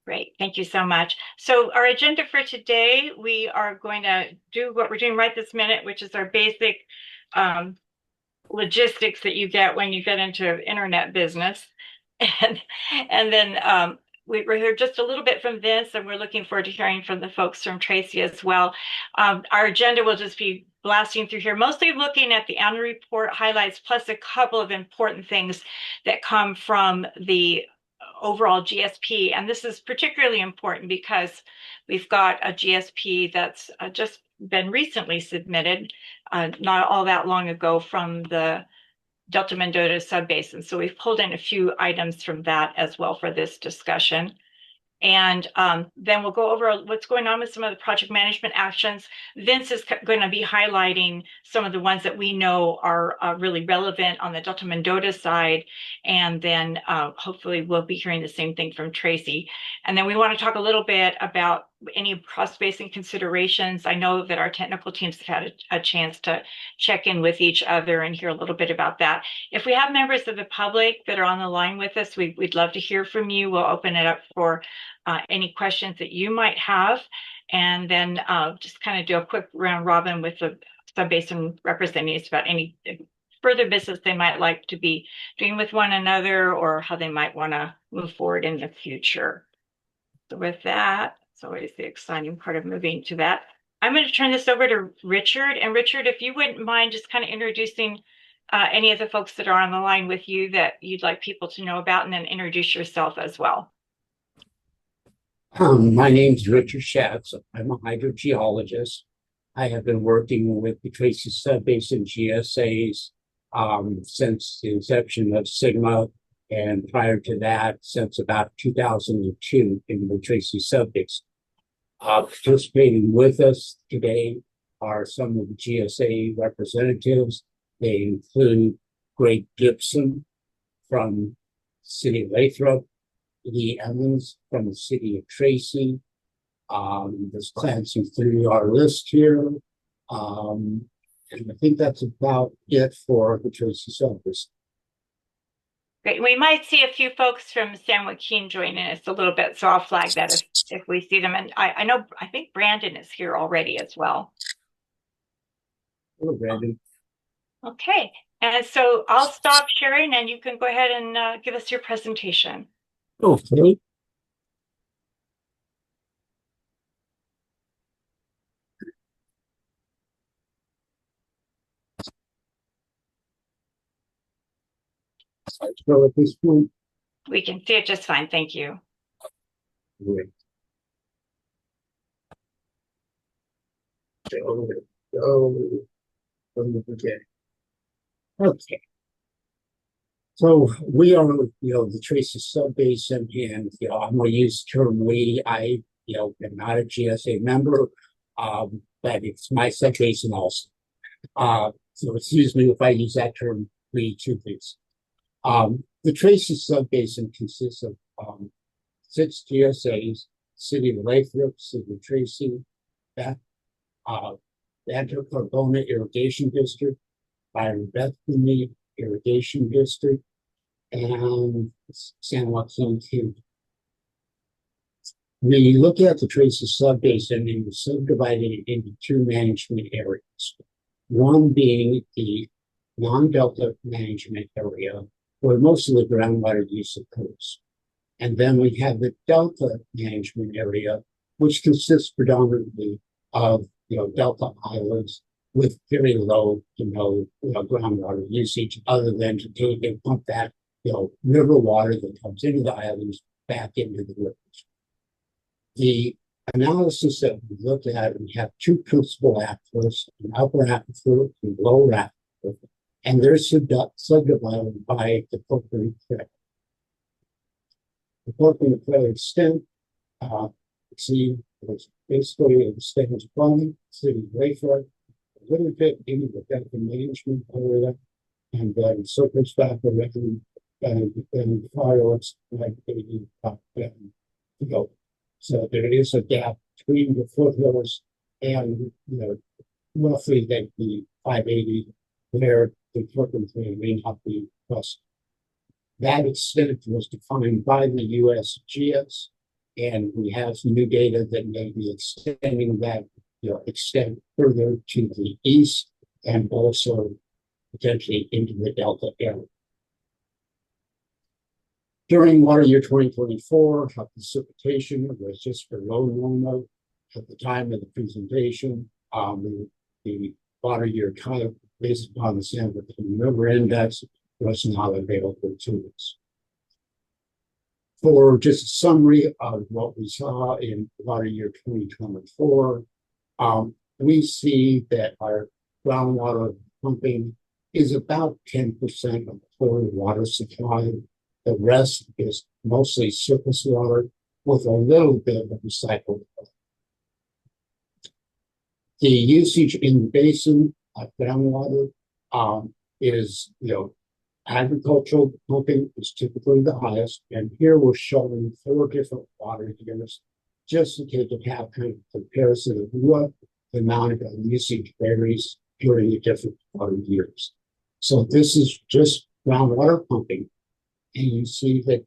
Great, thank you so much. So our agenda for today, we are going to do what we're doing right this minute, which is our basic um, logistics that you get when you get into internet business. And and then we're here just a little bit from Vince, and we're looking forward to hearing from the folks from Tracy as well. Our agenda will just be blasting through here, mostly looking at the annual report highlights, plus a couple of important things that come from the overall GSP. And this is particularly important because we've got a GSP that's just been recently submitted, not all that long ago, from the Delta Mendota subbasin. So we've pulled in a few items from that as well for this discussion. And then we'll go over what's going on with some of the project management actions. Vince is going to be highlighting some of the ones that we know are really relevant on the Delta Mendota side. And then hopefully we'll be hearing the same thing from Tracy. And then we want to talk a little bit about any cross-basin considerations. I know that our technical teams have had a chance to check in with each other and hear a little bit about that. If we have members of the public that are on the line with us, we'd love to hear from you. We'll open it up for any questions that you might have, and then just kind of do a quick round robin with the subbasin representatives about any further business they might like to be doing with one another or how they might want to move forward in the future. So with that, it's always the exciting part of moving to that. I'm going to turn this over to Richard. And Richard, if you wouldn't mind just kind of introducing any of the folks that are on the line with you that you'd like people to know about, and then introduce yourself as well. My name's Richard Schatz. I'm a hydrogeologist. I have been working with the Tracy Subbasin GSAs since the inception of Sigma, and prior to that, since about 2002 in the Tracy Subbasin. Participating with us today are some of the GSA representatives. They include Greg Gibson from the City of Lathrop, Lee Evans from the City of Tracy. Just glancing through our list here. And I think that's about it for the Tracy Subbasin. Great. We might see a few folks from San Joaquin joining us a little bit, so I'll flag that if we see them. And I think Brandon is here already as well. Hello, Brandon. Okay. And so I'll stop sharing and you can go ahead and give us your presentation. Okay. So at this point, we can see it just fine. Thank you. Great. Okay. Okay. So we are, the Tracy Subbasin, and I'm going to use the term we. I, am not a GSA member, but it's my subbasin also. So excuse me if I use that term we too, please. The Tracy Subbasin consists of 6 GSAs: City of Lathrop, City of Tracy, Banjo Carbona Irrigation District, Byron Bethany Irrigation District, and San Joaquin County. We look at the Tracy Subbasin and we subdivided it into 2 management areas. One being the non-delta management area, where most of the groundwater use occurs. And then we have the delta management area, which consists predominantly of delta islands with very low groundwater usage, other than to take and pump that river water that comes into the islands back into the rivers. The analysis that we looked at, we have 2 principal aquifers: an upper aquifer and lower aquifer, and they're subdivided by the Portland Trail. The Portland Trail extent, see, it's basically extends from City of Lathrop a little bit into the delta management area, and then circles back around and fireworks like 80 to go. So there is a gap between the foothills and roughly that the 580 where the Portland Trail may not be crossed. That extent was defined by the USGS and we have some new data that may be extending that, extend further to the east and also potentially into the Delta area. During water year 2024, precipitation was just below normal at the time of the presentation. The water year type, based upon the San Joaquin River Index, was not available to us. For just a summary of what we saw in water year 2024, we see that our groundwater pumping is about 10% of the total water supply. The rest is mostly surface water with a little bit of recycled water. The usage in the basin of groundwater is, agricultural pumping is typically the highest, and here we're showing 4 different water years just in case to have kind of comparison of what the amount of usage varies during the different water years. So this is just groundwater pumping, and you see that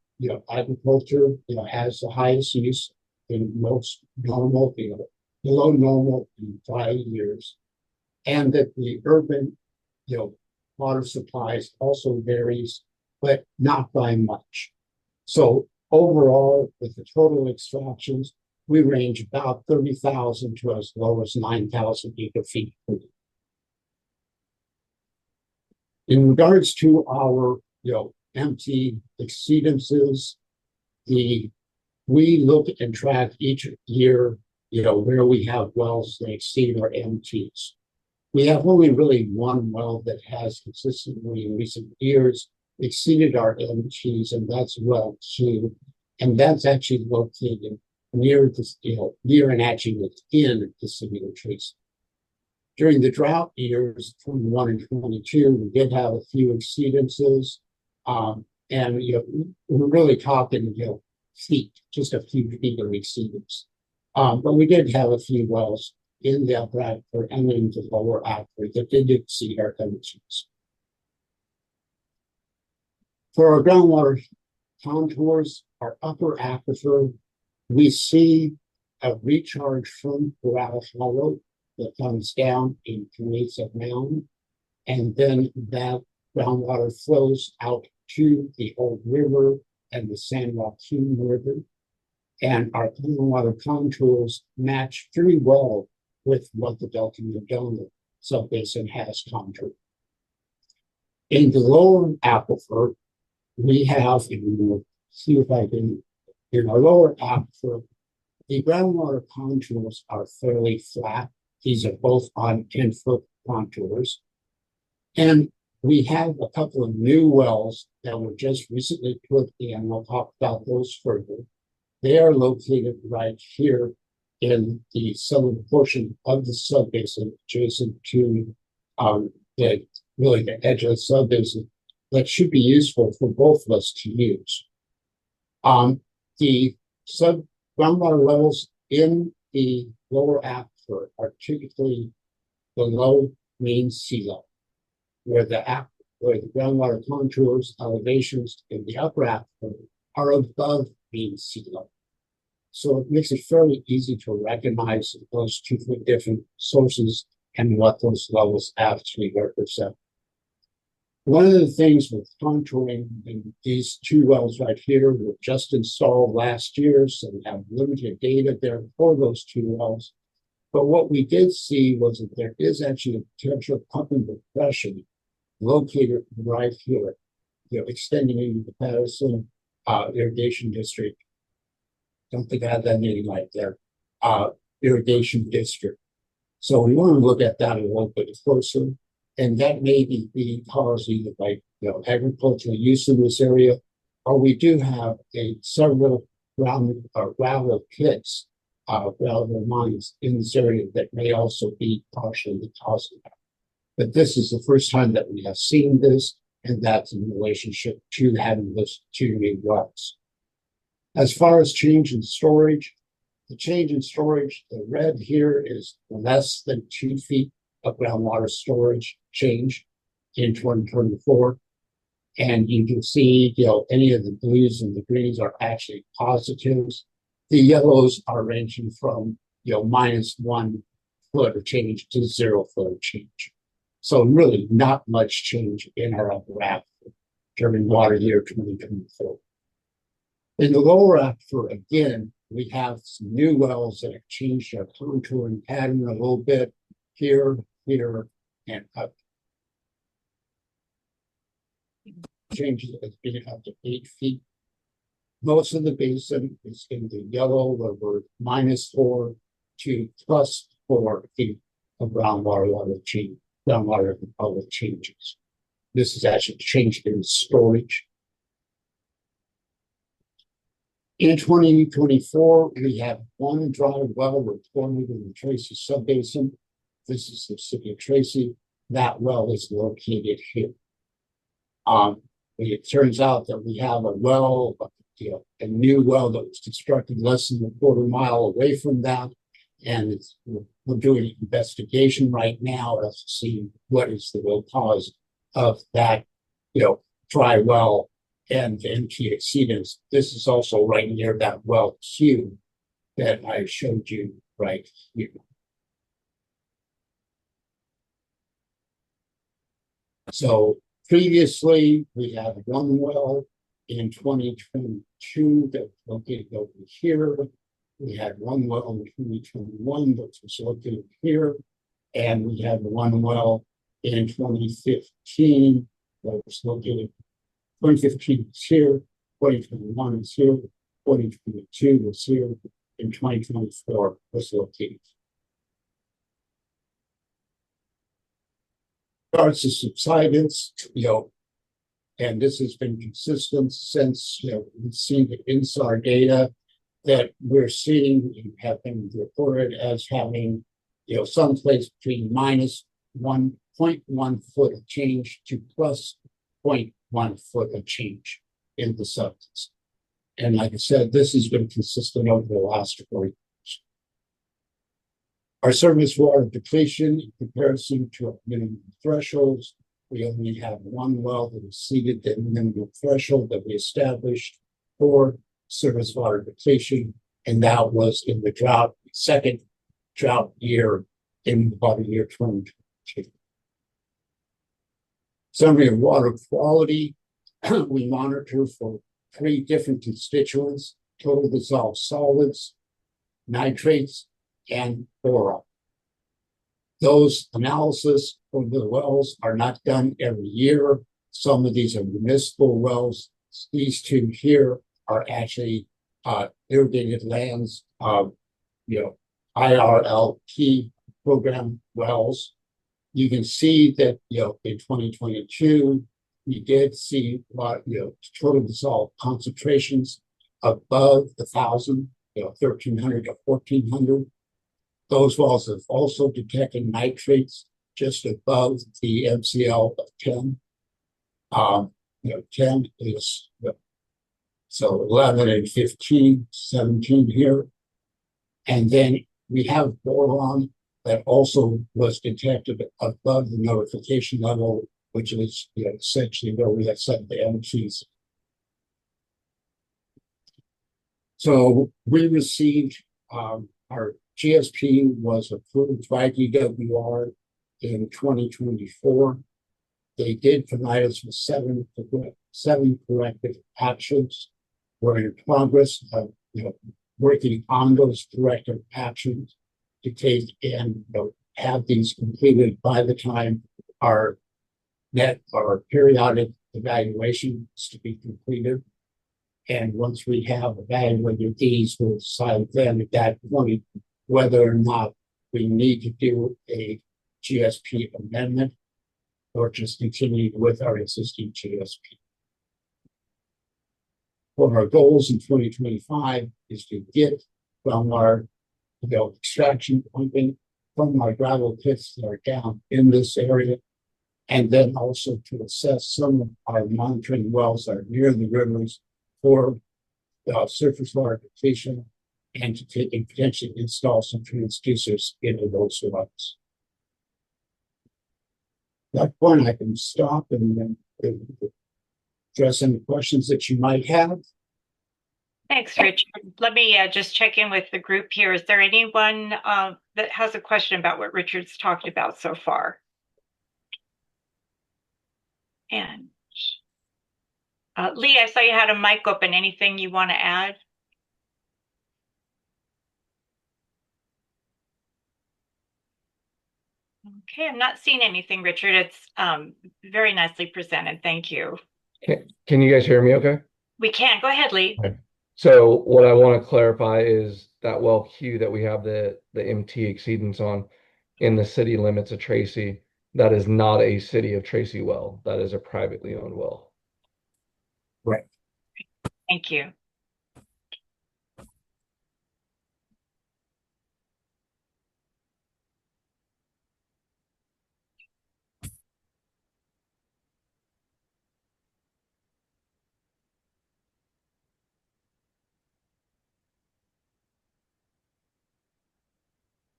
agriculture has the highest use in most normal, below normal in dry years, and that the urban water supplies also varies, but not by much. So overall, with the total extractions, we range about 30,000 to as low as 9,000 acre feet per year. In regards to our empty exceedances, we look and track each year where we have wells that exceed our empties. We have only really one well that has consistently in recent years exceeded our MTs, and that's well 2, and that's actually located near the near and actually within the city of Tracy. During the drought years 21 and 22, we did have a few exceedances, and we're really talking feet, just a few feet of exceedance. But we did have a few wells in the upper aquifer and in the lower aquifer that did exceed our MTs. For our groundwater contours, our upper aquifer, we see a recharge from Corral Hollow that comes down and creates a mound, and then that groundwater flows out to the Old River and the San Joaquin River, and our groundwater contours match very well with what the Delta Mendota subbasin has contoured. In the lower aquifer, we have, see if I can, in our lower aquifer, the groundwater contours are fairly flat. These are both on 10-foot contours. And we have a couple of new wells that were just recently put in. We'll talk about those further. They are located right here in the southern portion of the subbasin, adjacent to the edge of the subbasin, that should be useful for both of us to use. The groundwater levels in the lower aquifer are typically below mean sea level, where the groundwater contours elevations in the upper aquifer are above mean sea level. So it makes it fairly easy to recognize those two different sources and what those levels actually represent. One of the things with contouring, and these 2 wells right here were just installed last year, so we have limited data there for those 2 wells. But what we did see was that there is actually a potential pumping depression located right here, extending into the Patterson irrigation district. Don't think I had that name right there. Irrigation district. So we want to look at that a little bit closer, and that may be caused either by agricultural use in this area, or we do have several gravel pits, gravel mines in this area that may also be partially causing that. But this is the first time that we have seen this, and that's in relationship to having those 2 new wells. As far as change in storage, the change in storage, the red here is less than 2 feet of groundwater storage change in 2024. And you can see, any of the blues and the greens are actually positives. The yellows are ranging from, -1 foot of change to 0 foot of change. So really not much change in our upper aquifer during water year 2024. In the lower aquifer, again, we have some new wells that have changed our contouring pattern a little bit here, here, and up. Changes has been up to 8 feet. Most of the basin is in the yellow, where we're -4 to +4 feet of groundwater changes. This is actually changed in storage. In 2024, we have one dry well reported in the Tracy subbasin. This is the city of Tracy. That well is located here. It turns out that we have a well, a new well that was constructed less than a quarter mile away from that. And we're doing an investigation right now to see what is the real cause of that, dry well and the empty exceedance. This is also right near that well Q that I showed you right here. So previously, we had one well in 2022 that was located over here. We had one well in 2021 that was located here. And we had one well in 2015 that was located. 2015 was here, 2021 was here, 2022 was here, and 2024 was located. Regards to subsidence, and this has been consistent since we've seen the INSAR data that we're seeing and have been reported as having someplace between -1.1 foot of change to +0.1 foot of change in the substance. And like I said, this has been consistent over the last 4 years. Our surface water depletion in comparison to our minimum thresholds, we only have one well that exceeded the minimum threshold that we established for surface water depletion, and that was in the second drought year in water year 2022. Summary of water quality, we monitor for 3 different constituents: total dissolved solids, nitrates, and boron. Those analysis for the wells are not done every year. Some of these are municipal wells. These 2 here are actually irrigated lands, IRLP program wells. You can see that in 2022 we did see total dissolved concentrations above 1,000, 1,300 to 1,400. Those wells have also detected nitrates just above the MCL of 10. 10 is so 11 and 15, 17 here. And then we have boron that also was detected above the notification level, which is essentially where we have set the MCs. So we received our GSP was approved by DWR in 2024. They did provide us with 7 corrective actions. We're in progress of working on those corrective actions to take and have these completed by the time our periodic evaluation is to be completed. And once we have evaluated these, we'll decide then at that point whether or not we need to do a GSP amendment or just continue with our existing GSP. One of our goals in 2025 is to get from our extraction pumping from our gravel pits that are down in this area, and then also to assess some of our monitoring wells that are near the rivers for surface water depletion, and to take and potentially install some transducers into those wells. At that point, I can stop and then address any questions that you might have. Thanks, Richard. Let me just check in with the group here. Is there anyone that has a question about what Richard's talked about so far? And Lee, I saw you had a mic open. Anything you want to add? Okay, I'm not seeing anything, Richard. It's very nicely presented. Thank you. Can you guys hear me okay? We can. Go ahead, Lee. Okay. So what I want to clarify is that well Q that we have the MT exceedance on in the city limits of Tracy, that is not a city of Tracy well. That is a privately owned well. Right. Thank you.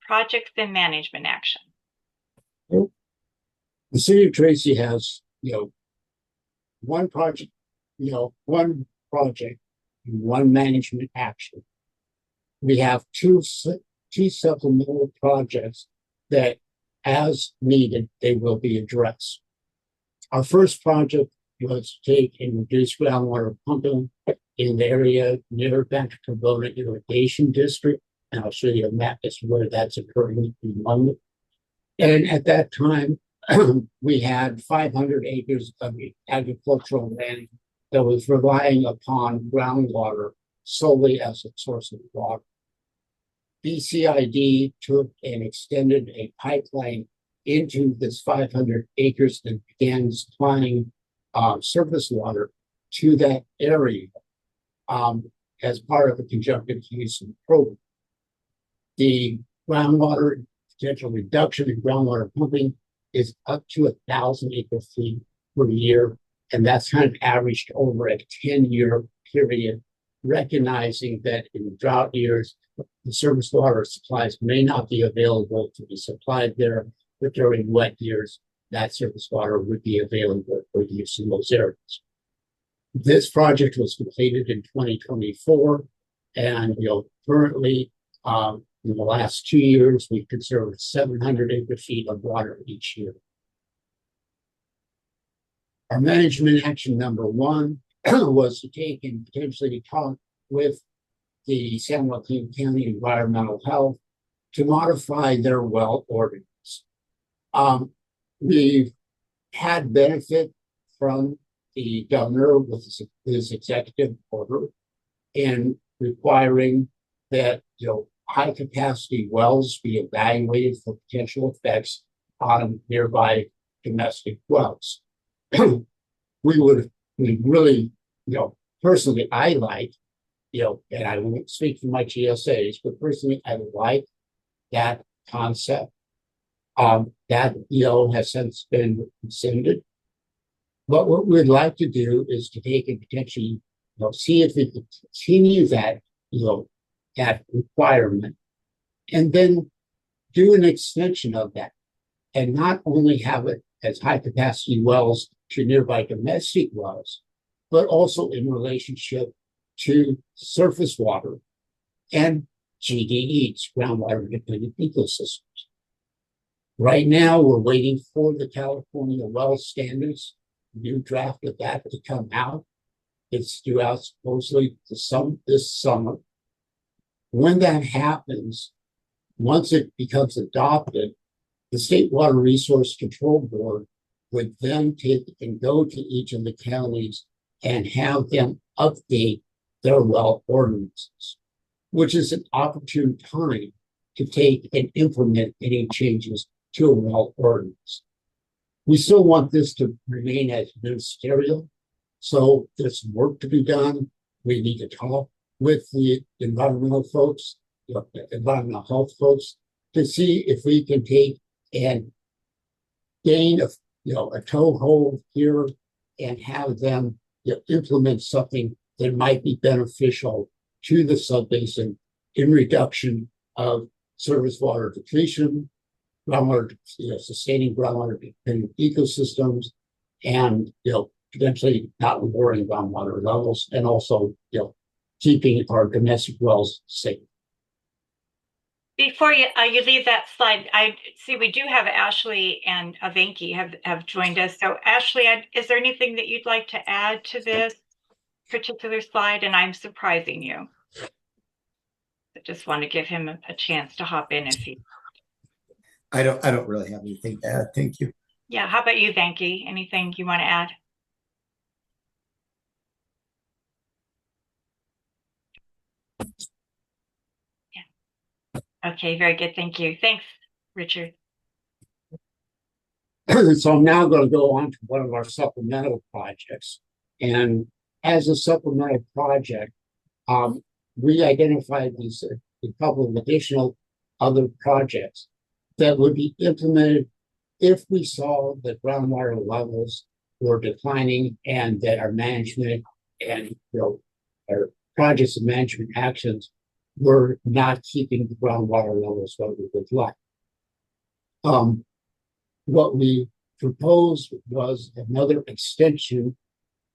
Projects and management action. The city of Tracy has, one project, and one management action. We have two supplemental projects that, as needed, they will be addressed. Our first project was to take and reduce groundwater pumping in the area near Banter-Carbona Irrigation District. And I'll show you a map as to where that's occurring in a moment. And at that time, we had 500 acres of agricultural land that was relying upon groundwater solely as a source of water. BCID took and extended a pipeline into this 500 acres and began supplying surface water to that area as part of a conjunctive use program. The groundwater potential reduction in groundwater pumping is up to 1,000 acre-feet per year, and that's kind of averaged over a 10-year period, recognizing that in drought years, the surface water supplies may not be available to be supplied there, but during wet years, that surface water would be available for use in those areas. This project was completed in 2024, and currently, in the last 2 years, we've conserved 700 acre-feet of water each year. Our management action number one was to take and potentially talk with the San Joaquin County Environmental Health to modify their well ordinance. We've had benefit from the governor with his executive order in requiring that high capacity wells be evaluated for potential effects on nearby domestic wells. we really, personally, I like, and I won't speak for my GSAs, but personally, I like that concept. That, has since been rescinded. But what we'd like to do is to take and potentially, see if we can continue that, that requirement, and then do an extension of that, and not only have it as high capacity wells to nearby domestic wells, but also in relationship to surface water and GDEs, groundwater dependent ecosystems. Right now, we're waiting for the California well standards, new draft of that to come out. It's due out supposedly this summer. When that happens, once it becomes adopted, the State Water Resource Control Board would then take and go to each of the counties and have them update their well ordinances, which is an opportune time to take and implement any changes to a well ordinance. We still want this to remain as ministerial, so there's work to be done. We need to talk with the environmental folks, environmental health folks, to see if we can take and gain a toehold here and have them implement something that might be beneficial to the subbasin in reduction of surface water depletion, groundwater, sustaining groundwater dependent ecosystems, and potentially not lowering groundwater levels, and also keeping our domestic wells safe. Before you leave that slide, I see we do have Ashley and Venki have joined us. So Ashley, is there anything that you'd like to add to this particular slide? And I'm surprising you. I just want to give him a chance to hop in if he. I don't really have anything to add. Thank you. Yeah, how about you, Venki? Anything you want to add? Yeah. Okay, very good. Thank you. Thanks, Richard. So I'm now going to go on to one of our supplemental projects. And as a supplemental project, we identified a couple of additional other projects that would be implemented if we saw that groundwater levels were declining and that our management and our projects and management actions were not keeping the groundwater levels where we would like. What we proposed was another extension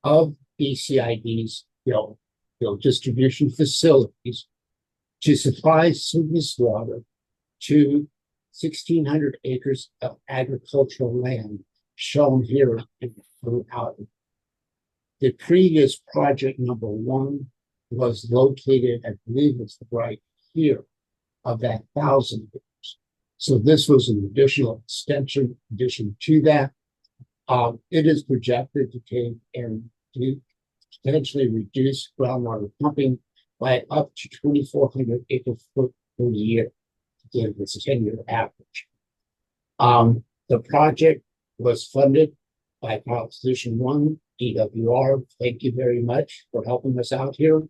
of BCID's distribution facilities to supply surface water to 1,600 acres of agricultural land shown here in the blue outline. The previous project number one was located, I believe it's right here, of that 1,000 acres. So this was an additional extension, addition to that. It is projected to take and to potentially reduce groundwater pumping by up to 2,400 acre foot per year. Again, it's a 10-year average. The project was funded by Proposition 1, DWR. Thank you very much for helping us out here.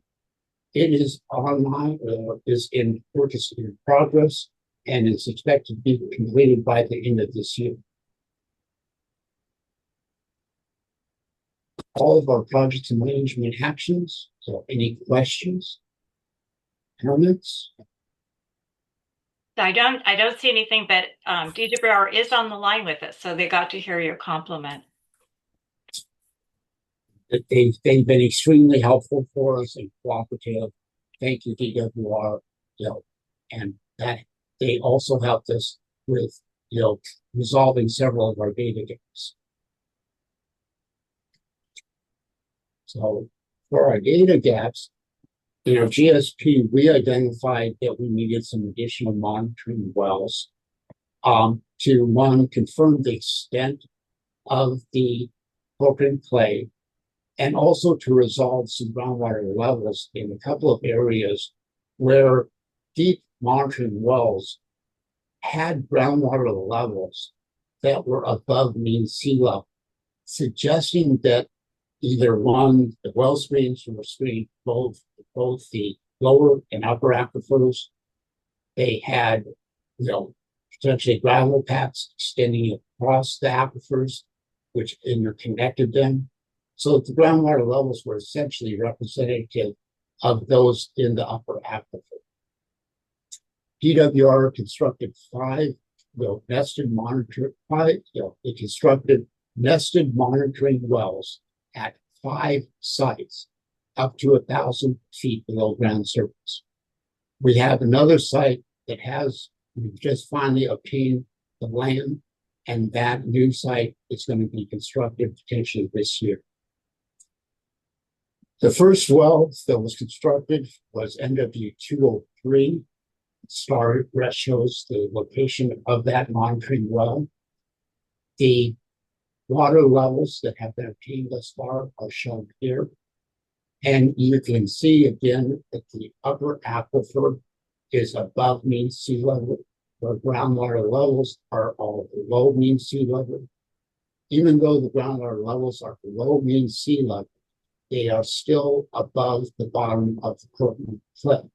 It is online, is in work in progress, and is expected to be completed by the end of this year. All of our projects and management actions. So any questions, comments? I don't see anything, but DWR is on the line with us, so they got to hear your compliment. They've been extremely helpful for us and cooperative. Thank you, DWR. And that they also helped us with resolving several of our data gaps. So for our data gaps, GSP, we identified that we needed some additional monitoring wells to confirm the extent of the broken clay, and also to resolve some groundwater levels in a couple of areas where deep monitoring wells had groundwater levels that were above mean sea level, suggesting that either the well screens were screened both the lower and upper aquifers. They had, potentially gravel paths extending across the aquifers, which interconnected them. So the groundwater levels were essentially representative of those in the upper aquifer. DWR constructed nested monitoring wells at 5 sites up to 1,000 feet below ground surface. We have another site that we've just finally obtained the land, and that new site is going to be constructed potentially this year. The first well that was constructed was NW203. Star shows the location of that monitoring well. The water levels that have been obtained thus far are shown here. And you can see again that the upper aquifer is above mean sea level, where groundwater levels are all below mean sea level. Even though the groundwater levels are below mean sea level, they are still above the bottom of the Portland cliff.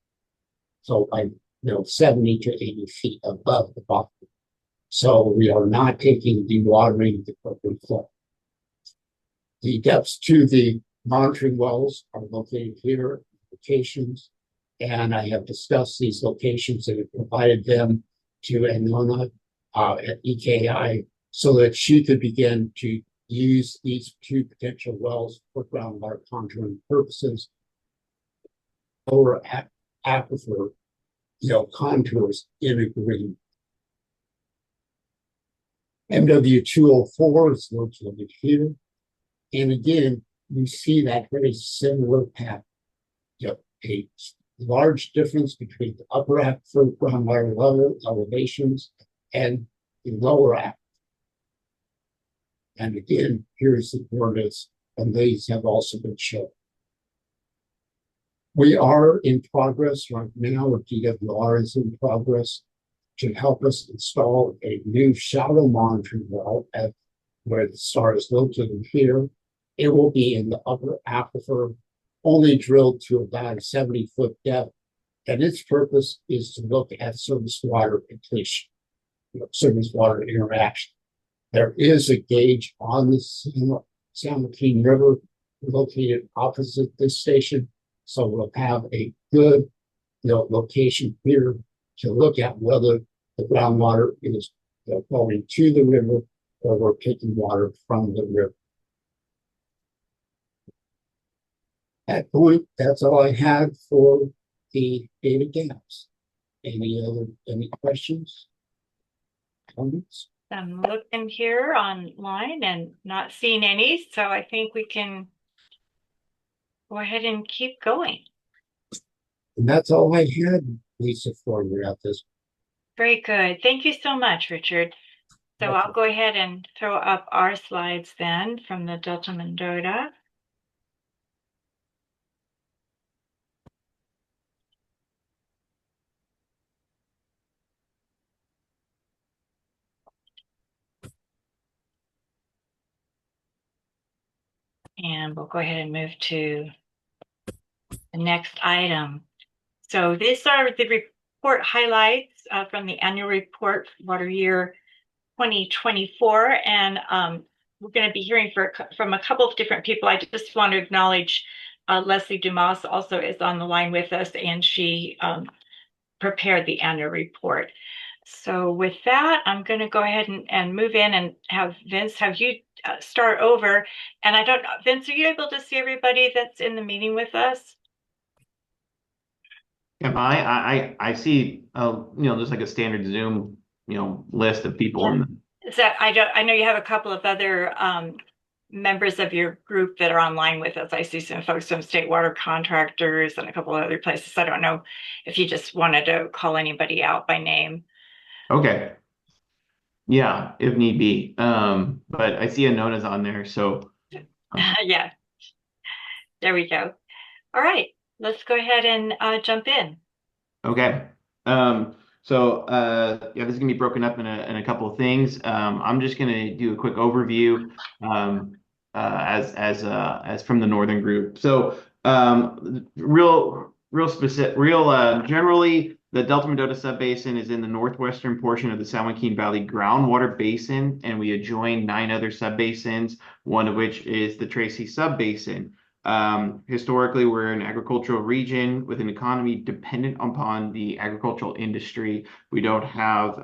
So by 70 to 80 feet above the bottom. So we are not taking dewatering the Portland cliff. The depths to the monitoring wells are located here, locations, and I have discussed these locations and have provided them to Anona at EKI so that she could begin to use these 2 potential wells for groundwater contouring purposes. lower aquifer, contours in a green. MW204 is located here. And again, you see that very similar pattern. A large difference between the upper aquifer groundwater level elevations and the lower aquifer. And again, here's the coordinates, and these have also been shown. We are in progress right now, or DWR is in progress to help us install a new shallow monitoring well at where the star is located here. It will be in the upper aquifer, only drilled to about a 70-foot depth. And its purpose is to look at surface water depletion, surface water interaction. There is a gauge on the San Joaquin River located opposite this station. So we'll have a good location here to look at whether the groundwater is going to the river or we're taking water from the river. At that point, that's all I had for the data gaps. Any questions? Comments? I'm looking here online and not seeing any, so I think we can go ahead and keep going. And that's all I had, Lisa, for you at this. Very good. Thank you so much, Richard. So Okay. I'll go ahead and throw up our slides then from the Delta Mendota. And we'll go ahead and move to the next item. So these are the report highlights from the annual report water year 2024. And we're going to be hearing from a couple of different people. I just want to acknowledge Leslie Dumas also is on the line with us, and she prepared the annual report. So with that, I'm going to go ahead and move in and have Vince, have you start over. And I don't know, Vince, are you able to see everybody that's in the meeting with us? Am I see just like a standard Zoom list of people in the Is that I know you have a couple of other members of your group that are online with us. I see some folks from State Water Contractors and a couple of other places. I don't know if you just wanted to call anybody out by name. Okay. Yeah, if need be. But I see Anona's on there, so Yeah, there we go. All right, let's go ahead and jump in. okay. Yeah, this is gonna be broken up in a couple of things. I'm just gonna do a quick overview as from the Northern group. So generally, the Delta Mendota subbasin is in the northwestern portion of the San Joaquin Valley groundwater basin, and we adjoin 9 other subbasins, one of which is the Tracy subbasin. Historically, we're an agricultural region with an economy dependent upon the agricultural industry. We don't have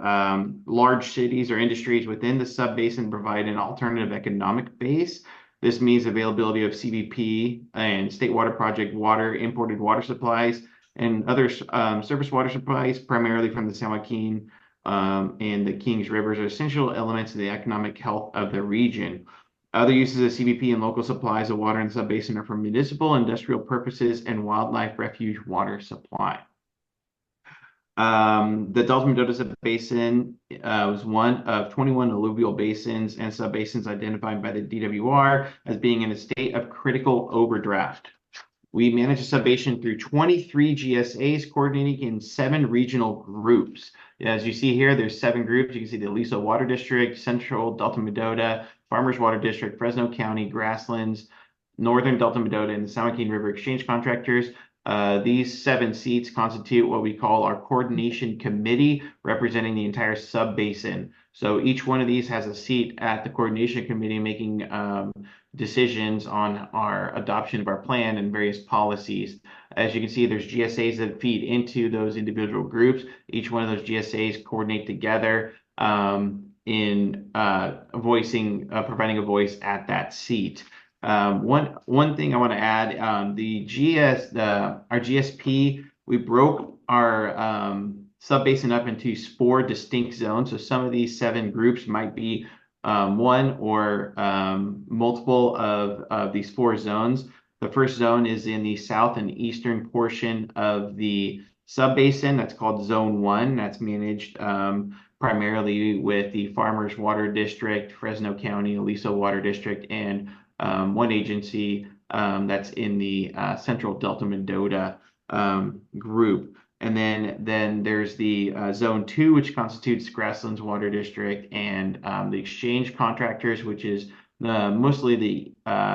large cities or industries within the subbasin provide an alternative economic base. This means availability of CVP and State Water Project water, imported water supplies, and other surface water supplies, primarily from the San Joaquin and the Kings Rivers, are essential elements of the economic health of the region. Other uses of CVP and local supplies of water in the subbasin are for municipal, industrial purposes, and wildlife refuge water supply. The Delta Mendota subbasin was one of 21 alluvial basins and subbasins identified by the DWR as being in a state of critical overdraft. We manage a subbasin through 23 GSAs coordinating in 7 regional groups. As you see here, there's 7 groups. You can see the Aliso Water District, Central Delta Mendota, Farmers Water District, Fresno County, Grasslands, Northern Delta Mendota, and the San Joaquin River Exchange Contractors. These 7 seats constitute what we call our coordination committee, representing the entire subbasin. So each one of these has a seat at the coordination committee, making decisions on our adoption of our plan and various policies. As you can see, there's GSAs that feed into those individual groups. Each one of those GSAs coordinate together in providing a voice at that seat. One thing I want to add, our GSP, we broke our subbasin up into 4 distinct zones. So some of these 7 groups might be one or multiple of these 4 zones. The first zone is in the south and eastern portion of the subbasin. That's called Zone 1. That's managed primarily with the Farmers Water District, Fresno County, Aliso Water District, and one agency that's in the Central Delta Mendota group. And then there's the Zone 2, which constitutes Grasslands Water District, and the exchange contractors, which is mostly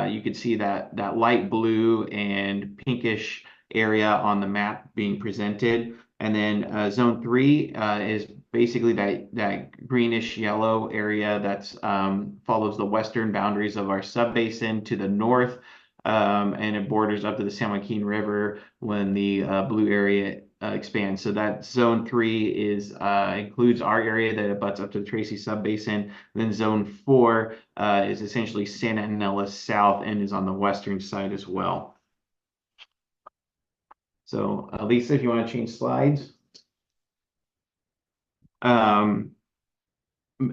you could see that light blue and pinkish area on the map being presented. And then Zone 3 is basically that greenish yellow area that's follows the western boundaries of our subbasin to the north, and it borders up to the San Joaquin River when the blue area expands. So that Zone 3 includes our area that abuts up to the Tracy subbasin. Then Zone 4 is essentially Santa Ynez South and is on the western side as well. So Lisa, if you want to change slides.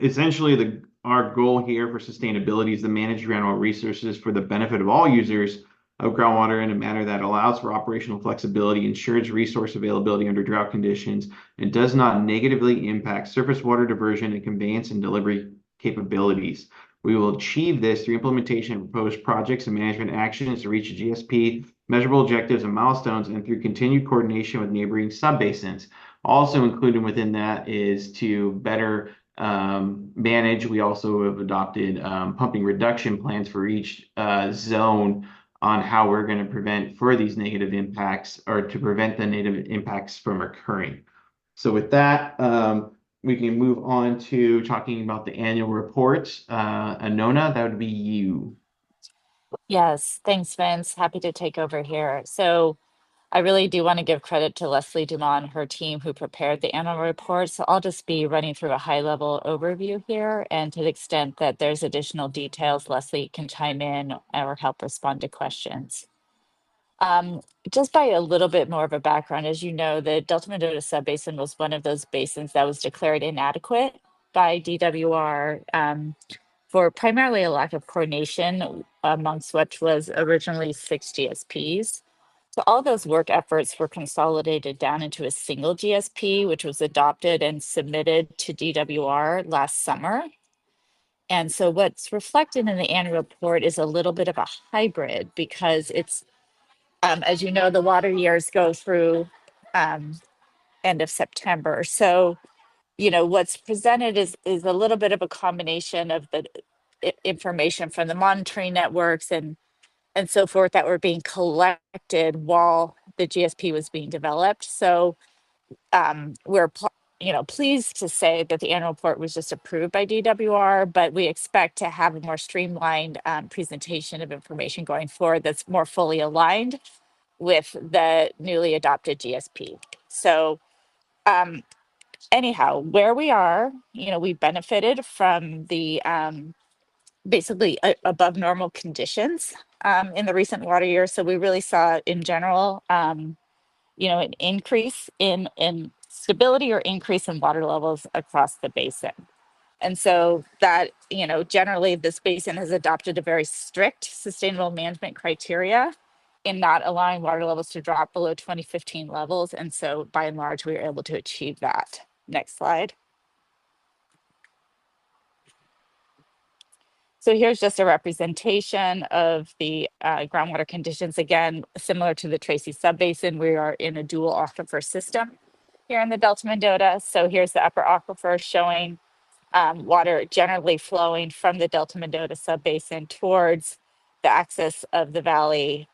Essentially, our goal here for sustainability is to manage groundwater resources for the benefit of all users of groundwater in a manner that allows for operational flexibility, ensures resource availability under drought conditions, and does not negatively impact surface water diversion and conveyance and delivery capabilities. We will achieve this through implementation of proposed projects and management actions to reach GSP, measurable objectives and milestones, and through continued coordination with neighboring subbasins. Also included within that is to better manage. We also have adopted pumping reduction plans for each zone on how we're going to prevent these negative impacts, or to prevent the negative impacts from occurring. So with that, we can move on to talking about the annual reports. Anona, that would be you. Yes, thanks, Vince. Happy to take over here. So I really do want to give credit to Leslie Dumont and her team who prepared the annual report. So I'll just be running through a high-level overview here. And to the extent that there's additional details, Leslie can chime in or help respond to questions. Just by a little bit more of a background, as you know, the Delta Mendota Subbasin was one of those basins that was declared inadequate by DWR for primarily a lack of coordination amongst what was originally 6 GSPs. So all those work efforts were consolidated down into a single GSP, which was adopted and submitted to DWR last summer. And so what's reflected in the annual report is a little bit of a hybrid, because it's, as you know, the water years go through end of September. So, you know, what's presented is a little bit of a combination of the information from the monitoring networks and so forth that were being collected while the GSP was being developed. So we're pleased to say that the annual report was just approved by DWR, but we expect to have a more streamlined presentation of information going forward that's more fully aligned with the newly adopted GSP. So anyhow, where we are, you know, we benefited from the basically above normal conditions in the recent water years. So we really saw in general, you know, an increase in stability or increase in water levels across the basin. And so that, you know, generally this basin has adopted a very strict sustainable management criteria in not allowing water levels to drop below 2015 levels. And so by and large, we were able to achieve that. Next slide. So here's just a representation of the groundwater conditions. Again, similar to the Tracy subbasin, we are in a dual aquifer system here in the Delta Mendota. So here's the upper aquifer showing water generally flowing from the Delta Mendota subbasin towards the axis of the valley,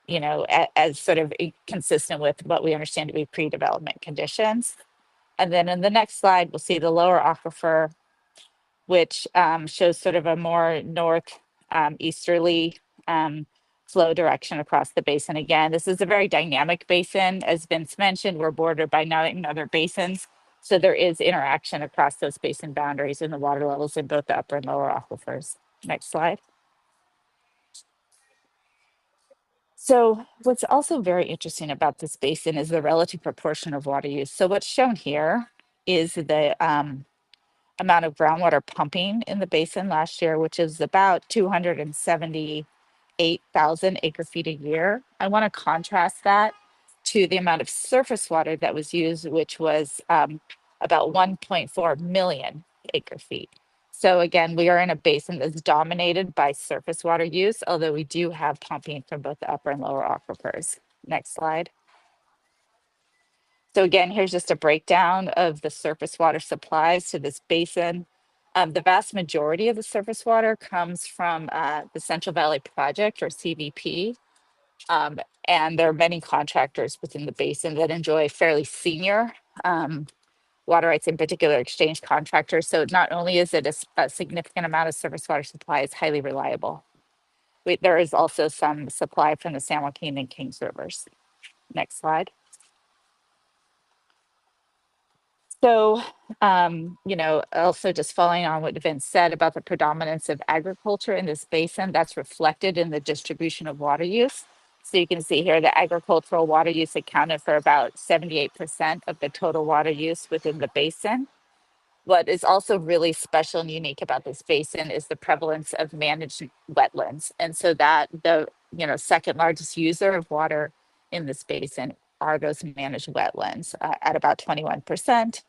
you know, as sort of consistent with what we understand to be pre-development conditions. And then in the next slide, we'll see the lower aquifer, which shows sort of a more north easterly flow direction across the basin. Again, this is a very dynamic basin. As Vince mentioned, we're bordered by 9 other basins. So there is interaction across those basin boundaries and the water levels in both the upper and lower aquifers. Next slide. So what's also very interesting about this basin is the relative proportion of water use. So what's shown here is the amount of groundwater pumping in the basin last year, which is about 278,000 acre feet a year. I want to contrast that to the amount of surface water that was used, which was about 1.4 million acre feet. So again, we are in a basin that's dominated by surface water use, although we do have pumping from both the upper and lower aquifers. Next slide. So again, here's just a breakdown of the surface water supplies to this basin. The vast majority of the surface water comes from the Central Valley Project, or CVP. And there are many contractors within the basin that enjoy fairly senior water rights, in particular exchange contractors. So not only is it a significant amount of surface water supply, it's highly reliable. There is also some supply from the San Joaquin and Kings Rivers. Next slide. So, also just following on what Vince said about the predominance of agriculture in this basin, that's reflected in the distribution of water use. So you can see here the agricultural water use accounted for about 78% of the total water use within the basin. What is also really special and unique about this basin is the prevalence of managed wetlands. And so that the second largest user of water in this basin are those managed wetlands at about 21%.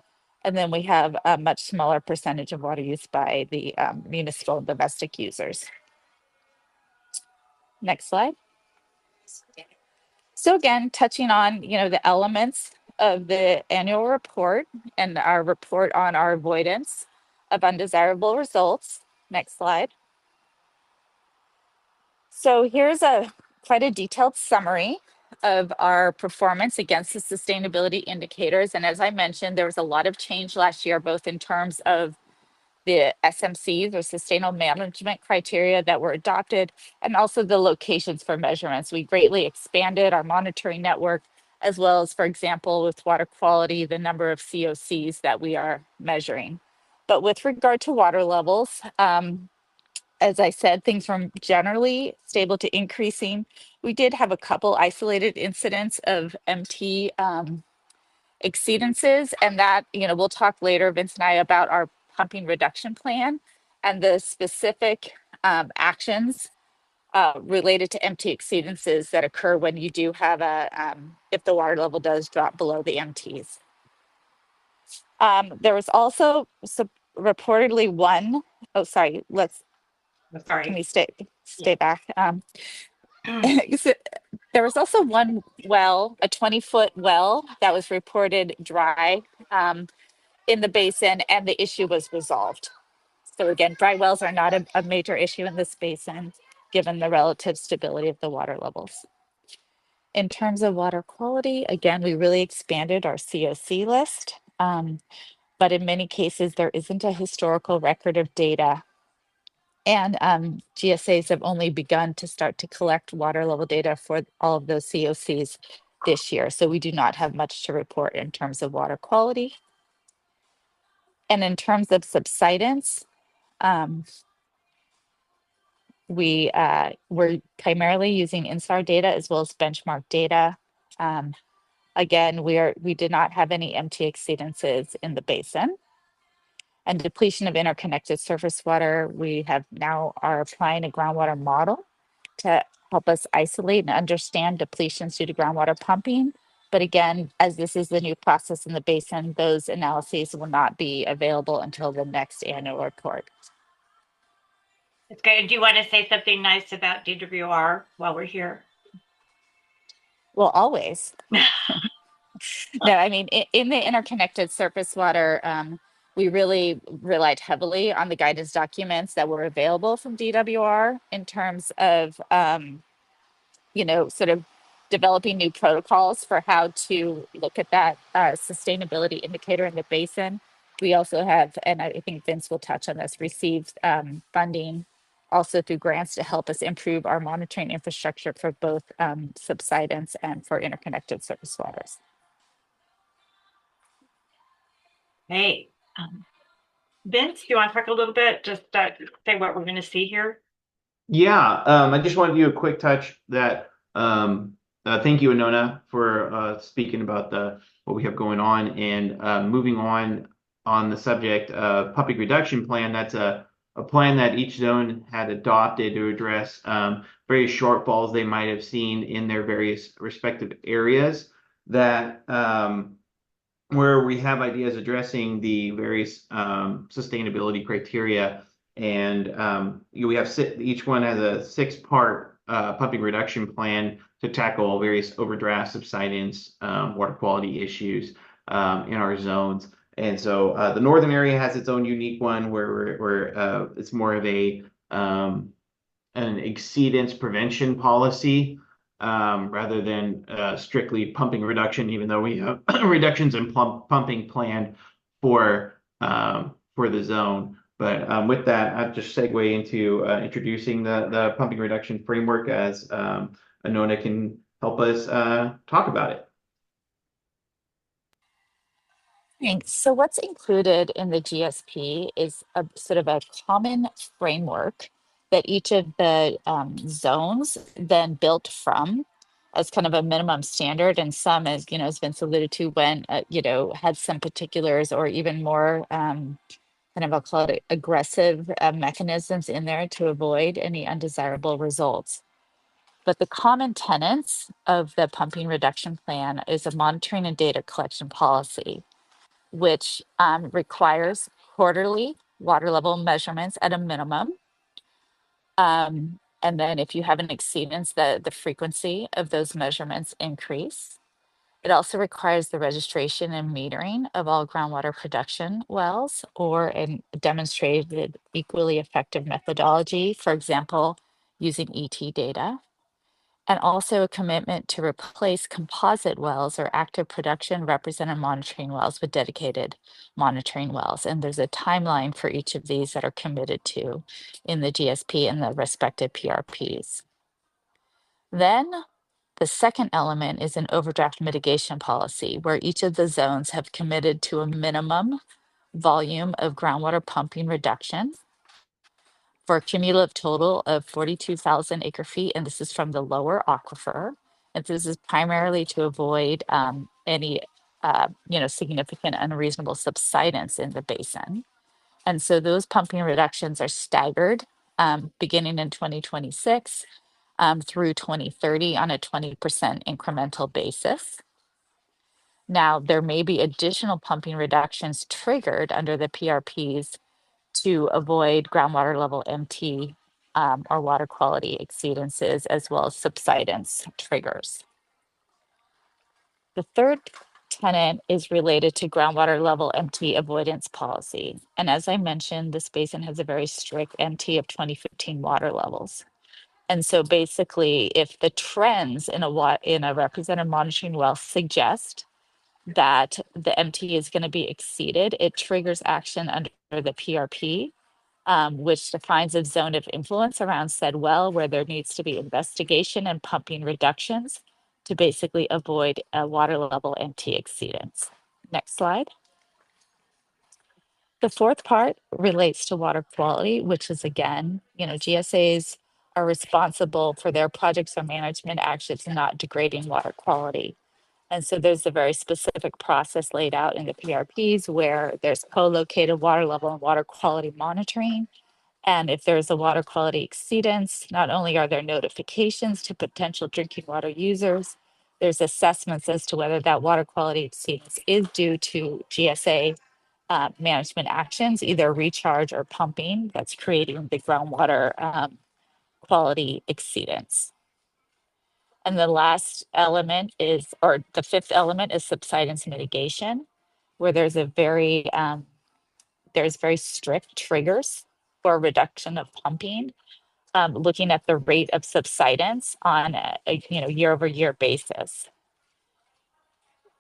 And then we have a much smaller percentage of water use by the municipal and domestic users. Next slide. So again, touching on, the elements of the annual report and our report on our avoidance of undesirable results. Next slide. So here's quite a detailed summary of our performance against the sustainability indicators. And as I mentioned, there was a lot of change last year, both in terms of the SMCs, or sustainable management criteria, that were adopted, and also the locations for measurements. We greatly expanded our monitoring network, as well as, for example, with water quality, the number of COCs that we are measuring. But with regard to water levels, as I said, things from generally stable to increasing. We did have a couple isolated incidents of MT exceedances, and that, we'll talk later, Vince and I, about our pumping reduction plan and the specific actions related to MT exceedances that occur when you do have if the water level does drop below the MTs. There was also reportedly one, oh, sorry, can we stay back? There was also one well, a 20-foot well, that was reported dry in the basin, and the issue was resolved. So again, dry wells are not a major issue in this basin, given the relative stability of the water levels. In terms of water quality, again, we really expanded our COC list, but in many cases, there isn't a historical record of data. And GSAs have only begun to start to collect water level data for all of those COCs this year. So we do not have much to report in terms of water quality. And in terms of subsidence, we're primarily using INSAR data as well as benchmark data. Again, we did not have any MT exceedances in the basin. And depletion of interconnected surface water, we are applying a groundwater model to help us isolate and understand depletions due to groundwater pumping. But again, as this is the new process in the basin, those analyses will not be available until the next annual report. It's good. Do you want to say something nice about DWR while we're here? Well, always. No, I mean, in the interconnected surface water, we really relied heavily on the guidance documents that were available from DWR in terms of, sort of developing new protocols for how to look at that sustainability indicator in the basin. We also have, and I think Vince will touch on this, received funding also through grants to help us improve our monitoring infrastructure for both subsidence and for interconnected surface waters. Hey, Vince, do you want to talk a little bit? Just say what we're going to see here. Yeah, I just want to do a quick touch that Thank you, Anona, for speaking about what we have going on, and moving on the subject of pumping reduction plan. That's a plan that each zone had adopted to address various shortfalls they might have seen in their various respective areas. That where we have ideas addressing the various sustainability criteria, and we have each one has a 6-part pumping reduction plan to tackle various overdraft, subsidence, water quality issues in our zones. And so the northern area has its own unique one where it's more of an exceedance prevention policy, rather than strictly pumping reduction, even though we have reductions in pumping planned for the zone. But with that, I'll just segue into introducing the pumping reduction framework, as Anona can help us talk about it. Thanks. So what's included in the GSP is a sort of a common framework that each of the zones then built from as kind of a minimum standard, and some, as as Vince alluded to, went had some particulars or even more kind of, I'll call it aggressive mechanisms in there to avoid any undesirable results. But the common tenets of the pumping reduction plan is a monitoring and data collection policy, which requires quarterly water level measurements at a minimum. And then if you have an exceedance, the frequency of those measurements increase. It also requires the registration and metering of all groundwater production wells, or a demonstrated equally effective methodology, for example, using ET data. And also a commitment to replace composite wells or active production represented monitoring wells with dedicated monitoring wells. And there's a timeline for each of these that are committed to in the GSP and the respective PRPs. Then the second element is an overdraft mitigation policy, where each of the zones have committed to a minimum volume of groundwater pumping reduction for a cumulative total of 42,000 acre feet, and this is from the lower aquifer. And this is primarily to avoid any significant unreasonable subsidence in the basin. And so those pumping reductions are staggered beginning in 2026 through 2030 on a 20% incremental basis. Now, there may be additional pumping reductions triggered under the PRPs to avoid groundwater level MT or water quality exceedances, as well as subsidence triggers. The third tenet is related to groundwater level MT avoidance policy. And as I mentioned, this basin has a very strict MT of 2015 water levels. And so basically, if the trends in a represented monitoring well suggest that the MT is going to be exceeded, it triggers action under the PRP, which defines a zone of influence around said well, where there needs to be investigation and pumping reductions to basically avoid a water level MT exceedance. Next slide. The fourth part relates to water quality, which is, again, GSAs are responsible for their projects or management actions not degrading water quality. And so there's a very specific process laid out in the PRPs where there's co-located water level and water quality monitoring. And if there's a water quality exceedance, not only are there notifications to potential drinking water users, there's assessments as to whether that water quality exceedance is due to GSA management actions, either recharge or pumping, that's creating the groundwater quality exceedance. And the last element is, or the fifth element is subsidence mitigation, where there's very strict triggers for reduction of pumping, looking at the rate of subsidence on a year-over-year basis.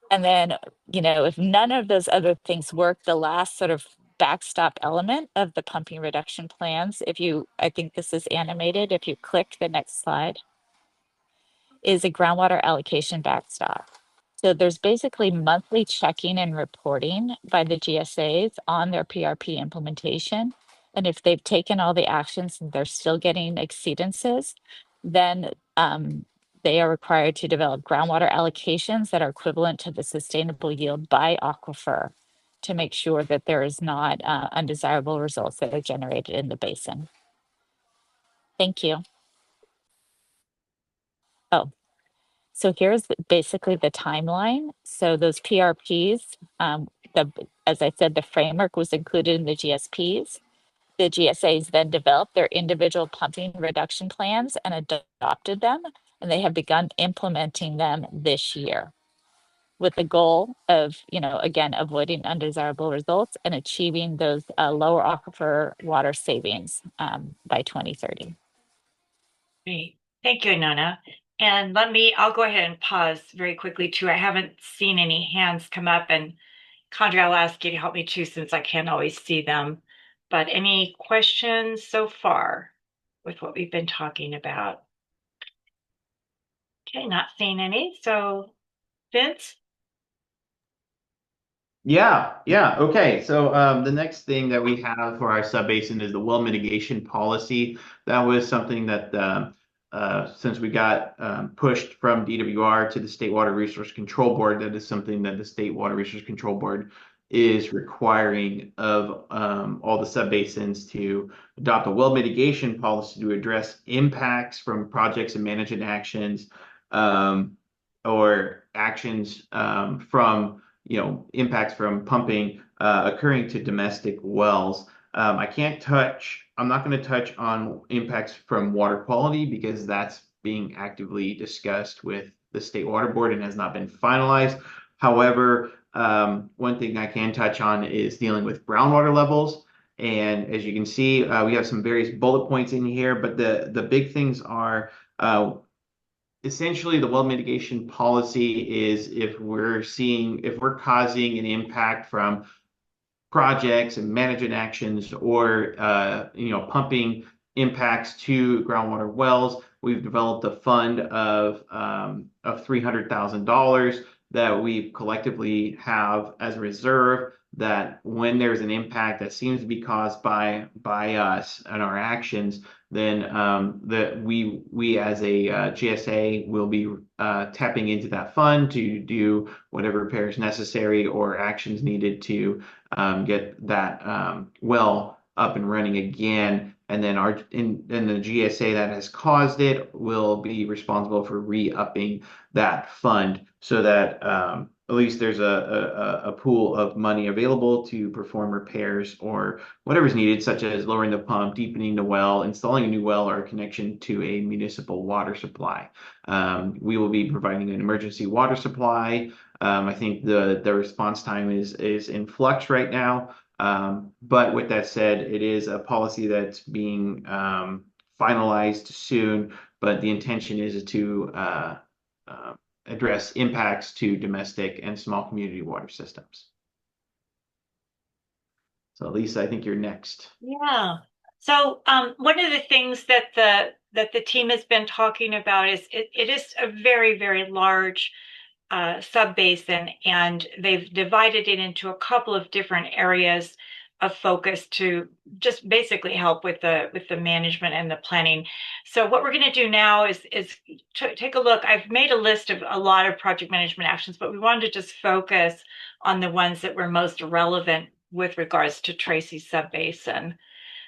And then, if none of those other things work, the last sort of backstop element of the pumping reduction plans, I think this is animated, if you click the next slide, is a groundwater allocation backstop. So there's basically monthly checking and reporting by the GSAs on their PRP implementation. And if they've taken all the actions and they're still getting exceedances, then they are required to develop groundwater allocations that are equivalent to the sustainable yield by aquifer to make sure that there is not undesirable results that are generated in the basin. Thank you. Oh, so here's basically the timeline. So those PRPs, as I said, the framework was included in the GSPs. The GSAs then developed their individual pumping reduction plans and adopted them, and they have begun implementing them this year with the goal of, again, avoiding undesirable results and achieving those lower aquifer water savings by 2030. Great. Thank you, Nona. And I'll go ahead and pause very quickly too. I haven't seen any hands come up, and Condra, I'll ask you to help me too, since I can't always see them. But any questions so far with what we've been talking about? Okay, not seeing any. So, Vince? Yeah. Okay. So the next thing that we have for our subbasin is the well mitigation policy. That was something that since we got pushed from DWR to the State Water Resource Control Board, that is something that the State Water Resource Control Board is requiring of all the subbasins to adopt a well mitigation policy to address impacts from projects and management actions, or actions from impacts from pumping occurring to domestic wells. I'm not going to touch on impacts from water quality because that's being actively discussed with the State Water Board and has not been finalized. However, one thing I can touch on is dealing with groundwater levels. And as you can see, we have some various bullet points in here, but the big things are essentially the well mitigation policy is if we're causing an impact from projects and management actions or pumping impacts to groundwater wells, we've developed a fund of $300,000 that we collectively have as a reserve, that when there's an impact that seems to be caused by us and our actions, then that we as a GSA will be tapping into that fund to do whatever repairs necessary or actions needed to get that well up and running again. And then the GSA that has caused it will be responsible for re-upping that fund so that at least there's a pool of money available to perform repairs or whatever's needed, such as lowering the pump, deepening the well, installing a new well, or a connection to a municipal water supply. We will be providing an emergency water supply. I think the response time is in flux right now. But with that said, it is a policy that's being finalized soon, but the intention is to address impacts to domestic and small community water systems. So Lisa, I think you're next. Yeah. So one of the things that the team has been talking about is it is a very, very large subbasin, and they've divided it into a couple of different areas of focus to just basically help with the management and the planning. So what we're going to do now is take a look. I've made a list of a lot of project management actions, but we wanted to just focus on the ones that were most relevant with regards to Tracy subbasin.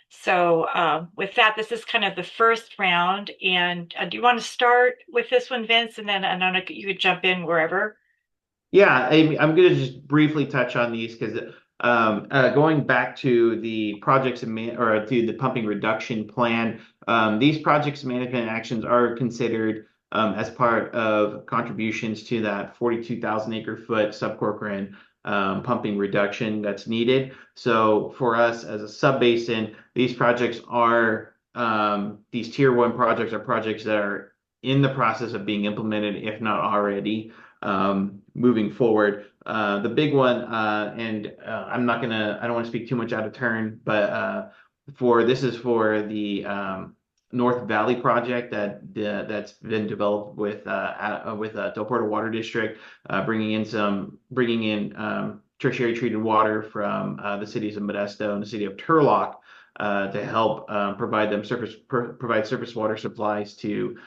So with that, this is kind of the first round. And do you want to start with this one, Vince? And then Anona, you could jump in wherever. Yeah, I'm going to just briefly touch on these because going back to the projects to the pumping reduction plan, these projects management actions are considered as part of contributions to that 42,000 acre-foot subcorcoran pumping reduction that's needed. So for us as a subbasin, these projects are these tier 1 projects are projects that are in the process of being implemented, if not already moving forward. The big one, and I don't want to speak too much out of turn, but this is for the North Valley project that's been developed with Del Porto Water District, bringing in tertiary treated water from the cities of Modesto and the city of Turlock to help provide surface water supplies to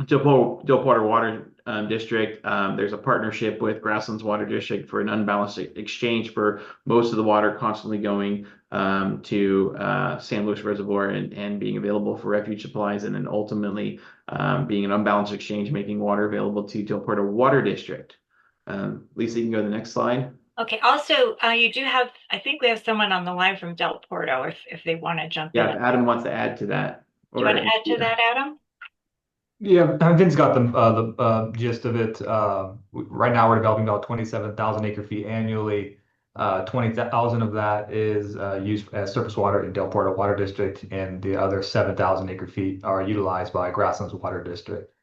Del Porter Water District. There's a partnership with Grasslands Water District for an unbalanced exchange for most of the water constantly going to San Luis Reservoir and being available for refuge supplies, and then ultimately being an unbalanced exchange, making water available to Del Porter Water District. Lisa, you can go to the next slide. Okay, also, you do have, I think we have someone on the line from Del Porto if they want to jump Yeah, in. if Adam wants to add to that. Do you want to add to that, Adam? Yeah, Vince got the gist of it. Right now, we're developing about 27,000 acre feet annually. 20,000 of that is used as surface water in Del Porto Water District, and the other 7,000 acre feet are utilized by Grasslands Water District.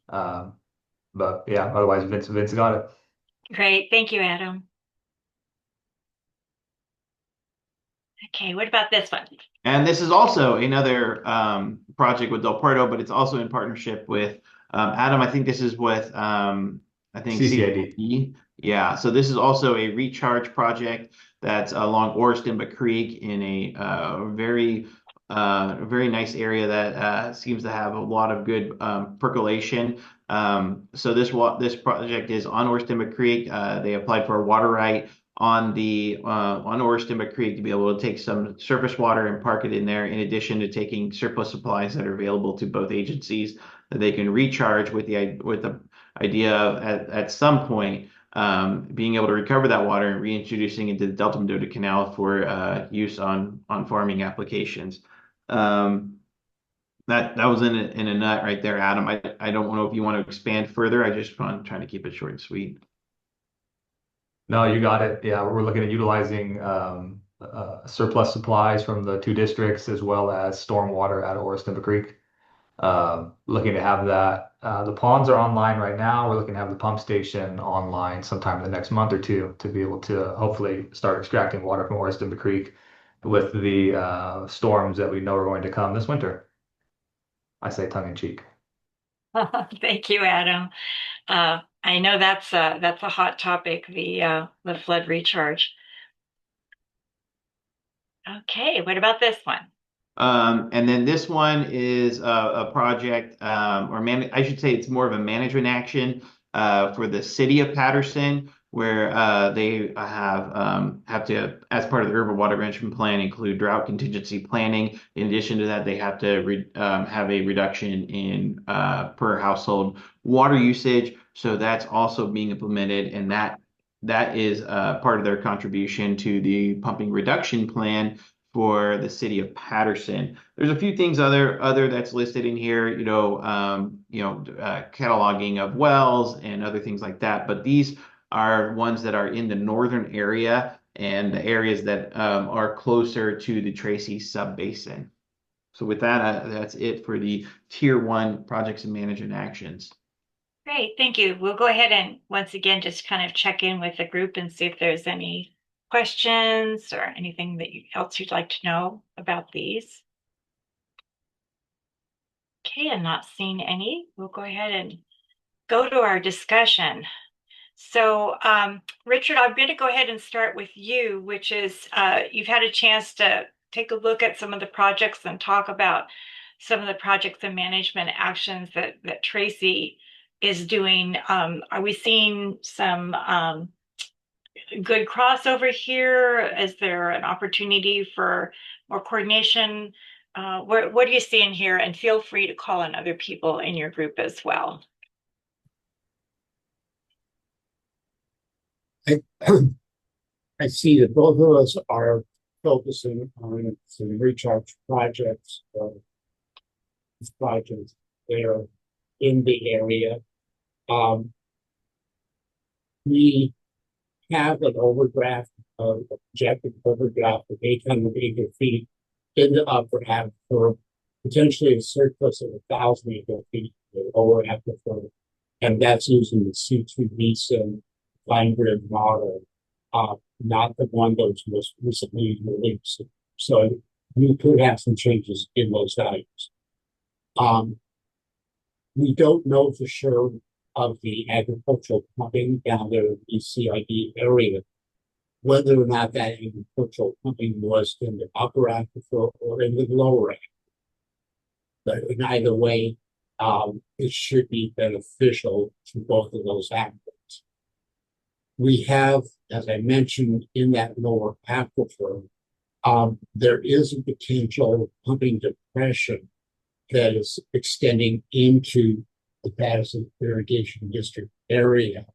But yeah, otherwise, Vince got it. Great, thank you, Adam. Okay, what about this one? And this is also another project with Del Puerto, but it's also in partnership with Adam. I think this is with I think CCID. Yeah, so this is also a recharge project that's along Oristimba Creek in a very nice area that seems to have a lot of good percolation. So this project is on Oristimba Creek. They applied for a water right on Oristimba Creek to be able to take some surface water and park it in there, in addition to taking surplus supplies that are available to both agencies that they can recharge with the idea of at some point being able to recover that water and reintroducing into the Delta Mendota Canal for use on farming applications. That was in a nut right there, Adam. I don't know if you want to expand further. I just want trying to keep it short and sweet. No, you got it. Yeah, we're looking at utilizing surplus supplies from the two districts as well as stormwater out of Oristimba Creek. Looking to have that. The ponds are online right now. We're looking to have the pump station online sometime in the next month or two to be able to hopefully start extracting water from Oristimba Creek with the storms that we know are going to come this winter. I say tongue in cheek. Thank you, Adam. I know that's a hot topic, the flood recharge. Okay, what about this one? And then this one is a project, I should say it's more of a management action for the city of Patterson, where they have to, as part of the urban water management plan, include drought contingency planning. In addition to that, they have to have a reduction in per household water usage. So that's also being implemented, and that is part of their contribution to the pumping reduction plan for the city of Patterson. There's a few things other that's listed in here, cataloging of wells and other things like that. But these are ones that are in the northern area and the areas that are closer to the Tracy subbasin. So with that, that's it for the Tier 1 projects and management actions. Great, thank you. We'll go ahead and once again just kind of check in with the group and see if there's any questions or anything else you'd like to know about these. Okay, I'm not seeing any. We'll go ahead and go to our discussion. So, Richard, I'm going to go ahead and start with you, which is you've had a chance to take a look at some of the projects and talk about some of the projects and management actions that Tracy is doing. Are we seeing some good crossover here? Is there an opportunity for more coordination? What are you seeing here? And feel free to call on other people in your group as well. I see that both of us are focusing on some recharge projects. These projects there in the area. We have an overdraft, projected overdraft of 800 acre feet in the upper aquifer, potentially a surplus of 1,000 acre feet in the lower aquifer, and that's using the C2 line grid model, not the one that was most recently released. So you could have some changes in those values. We don't know for sure of the agricultural pumping down there in the CID area, whether or not that agricultural pumping was in the upper aquifer or in the lower aquifer. But in either way, it should be beneficial to both of those aquifers. We have, as I mentioned, in that lower aquifer, there is a potential pumping depression that is extending into the Patterson Irrigation District area.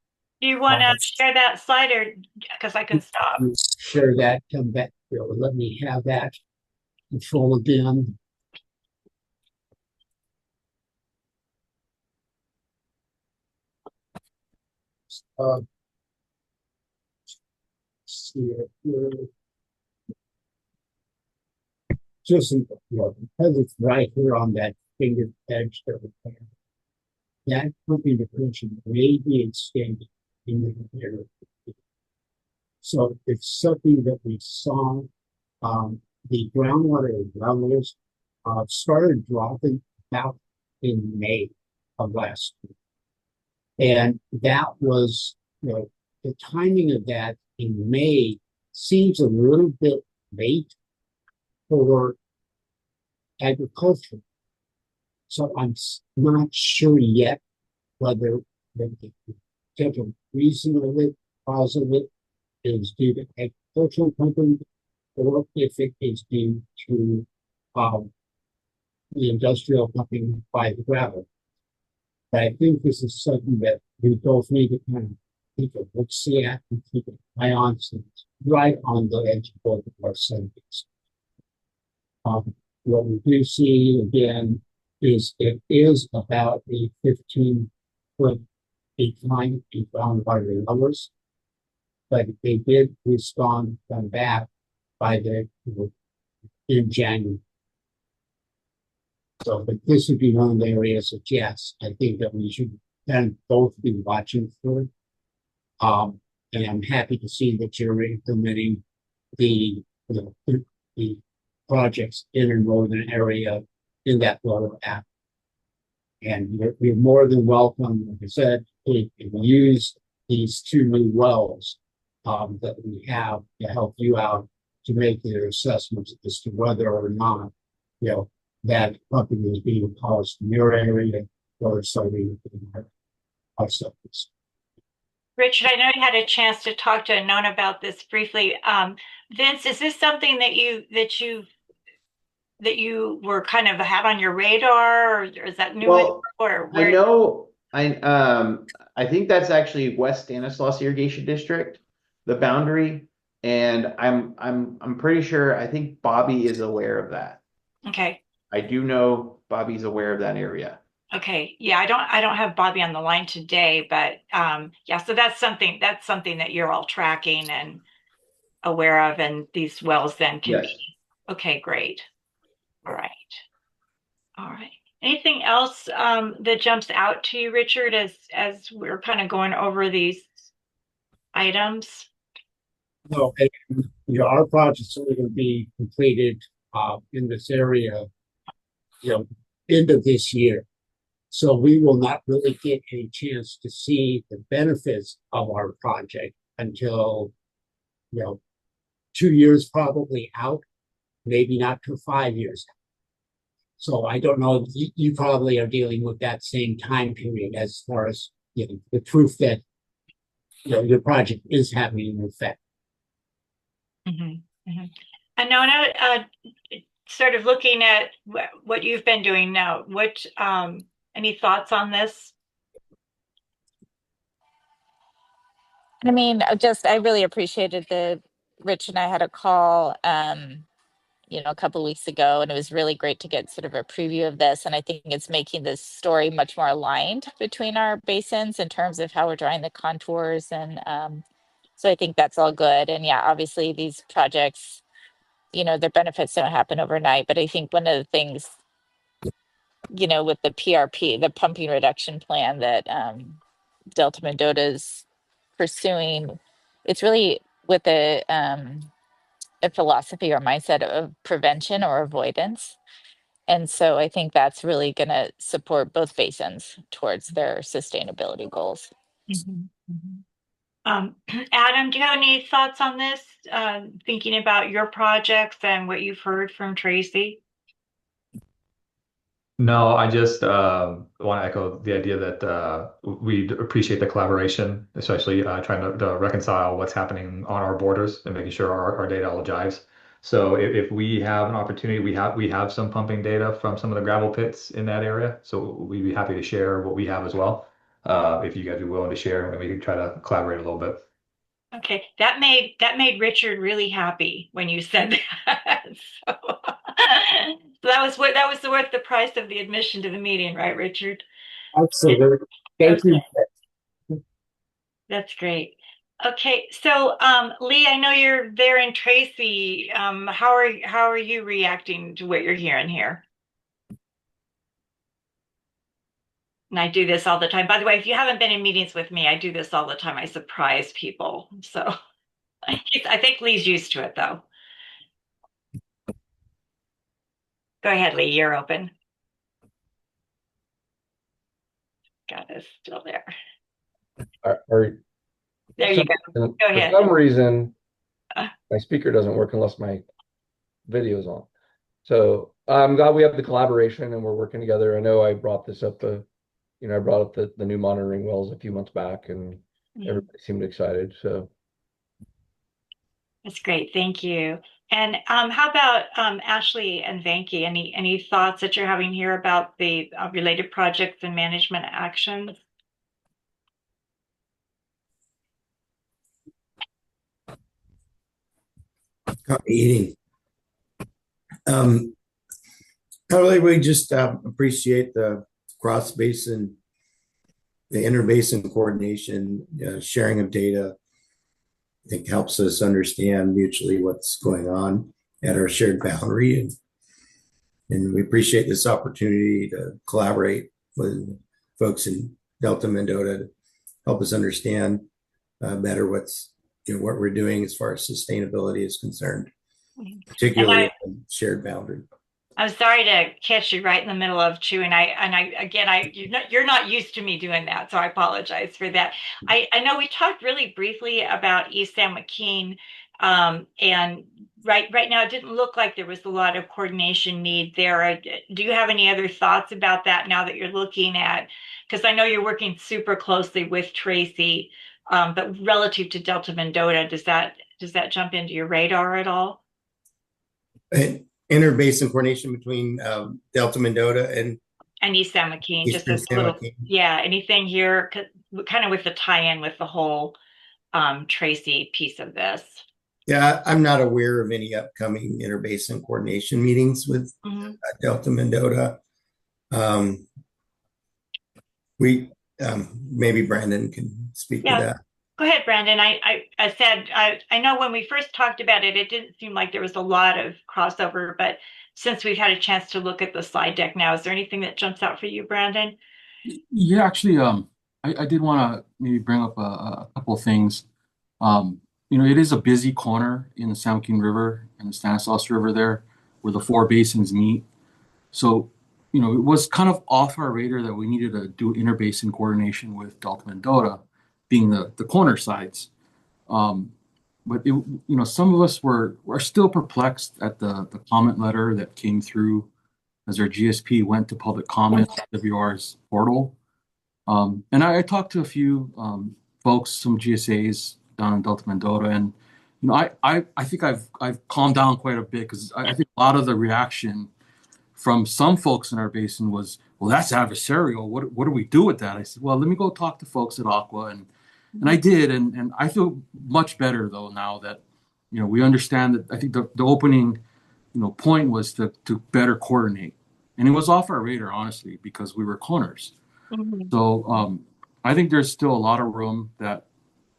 Do you want to share that slide, or because I can stop? Share that, come back, let me have that control again. See it here. Just, because it's right here on that finger edge that we have, that pumping depression may be extended in the area. So it's something that we saw. The groundwater levels started dropping about in May of last year. And that was, the timing of that in May seems a little bit late for agriculture. So I'm not sure yet whether the potential reason of it, cause of it, is due to agricultural pumping, or if it is due to the industrial pumping by the gravel. But I think this is something that we both need to kind of take a look see at and keep an eye on, since right on the edge of both of our subdivisions. What we do see again is it is about a 15-foot decline in groundwater levels, but they did respond come back by the in January. So, but this would be one of the areas that, yes, I think that we should then both be watching for. And I'm happy to see that you're implementing the projects in a northern area in that lower app. And you're more than welcome, like I said, to use these two new wells that we have to help you out to make their assessments as to whether or not, that pumping is being caused in your area or something our subdivisions. Richard, I know you had a chance to talk to Nona about this briefly. Vince, is this something that you were kind of had on your radar, or is that new? Well, or I know I think that's actually West Stanislaus Irrigation District, the boundary, and I'm pretty sure, I think Bobby is aware of that. Okay. I do know Bobby's aware of that area. Okay. Yeah, I don't have Bobby on the line today, but yeah, so that's something that you're all tracking and aware of, and these wells then can Yes. be. Okay, great. All right. All right. Anything else that jumps out to you, Richard, as we're kind of going over these items? No, our projects are going to be completed in this area, end of this year. So we will not really get a chance to see the benefits of our project until, 2 years probably out, maybe not to 5 years. So I don't know, you probably are dealing with that same time period as far as, the proof that, your project is having an effect. Mm-hmm. Mm-hmm. And Nona, sort of looking at what you've been doing now, any thoughts on this? I mean, I really appreciated Rich and I had a call, a couple of weeks ago, and it was really great to get sort of a preview of this. And I think it's making this story much more aligned between our basins in terms of how we're drawing the contours. And so I think that's all good. And yeah, obviously these projects, their benefits don't happen overnight. But I think one of the things, with the PRP, the pumping reduction plan that Delta Mendota is pursuing, it's really with a philosophy or mindset of prevention or avoidance. And so I think that's really going to support both basins towards their sustainability goals. Mm-hmm. Mm-hmm. Adam, do you have any thoughts on this? Thinking about your projects and what you've heard from Tracy? No, I just want to echo the idea that we appreciate the collaboration, especially trying to reconcile what's happening on our borders and making sure our data all jives. So if we have an opportunity, we have some pumping data from some of the gravel pits in that area. So we'd be happy to share what we have as well. If you guys are willing to share, and we can try to collaborate a little bit. Okay, that made Richard really happy when you said that. So, so that was worth the price of the admission to the meeting, right, Richard? Absolutely. Thank you. Okay, that's great. Okay, so Lee, I know you're there in Tracy. How are you reacting to what you're hearing here? And I do this all the time. By the way, if you haven't been in meetings with me, I do this all the time. I surprise people. So I think Lee's used to it though. Go ahead, Lee, you're open. God is still there. Or There you go. Go for ahead. some reason, Uh, my speaker doesn't work unless my video is on. So I'm glad we have the collaboration and we're working together. I know I brought this up, I brought up the new monitoring wells a few months back, and everybody seemed excited. So That's great. Thank you. And how about Ashley and Vanky? Any thoughts that you're having here about the related projects and management actions? Eating. Probably we just appreciate the cross basin, the inter-basin coordination, sharing of data. I think helps us understand mutually what's going on at our shared boundary, and we appreciate this opportunity to collaborate with folks in Delta Mendota to help us understand better what we're doing as far as sustainability is concerned, And particularly in shared boundary. I'm sorry to catch you right in the middle of chewing. You're not used to me doing that, so I apologize for that. I know we talked really briefly about East San Joaquin, and right now it didn't look like there was a lot of coordination need there. Do you have any other thoughts about that now that you're looking at? Because I know you're working super closely with Tracy, but relative to Delta Mendota, does that jump into your radar at all? And inter-basin coordination between Delta Mendota and And East San Joaquin, just Eastern a San little, Joaquin. yeah, anything here, kind of with the tie-in with the whole Tracy piece of this. Yeah, I'm not aware of any upcoming inter-basin coordination meetings with Mhm. Delta Mendota. Um, we maybe Brandon can speak to Yeah, that. go ahead, Brandon. I said, I know when we first talked about it, it didn't seem like there was a lot of crossover, but since we've had a chance to look at the slide deck now, is there anything that jumps out for you, Brandon? Yeah, actually, I did want to maybe bring up a couple of things. It is a busy corner in the San Joaquin River and the Stanislaus River there, where the four basins meet. So, it was kind of off our radar that we needed to do interbasin coordination with Delta Mendota, being the corner sides. Um, but some of us were still perplexed at the comment letter that came through as our GSP went to public comment at WR's portal. And I talked to a few folks, some GSAs down in Delta Mendota, and I think I've calmed down quite a bit because I think a lot of the reaction from some folks in our basin was, well, that's adversarial. What do we do with that? I said, well, let me go talk to folks at Aqua, and I did, and I feel much better though now that we understand that. I think the opening point was to better coordinate, and it was off our radar honestly because we were corners. Mhm. So I think there's still a lot of room that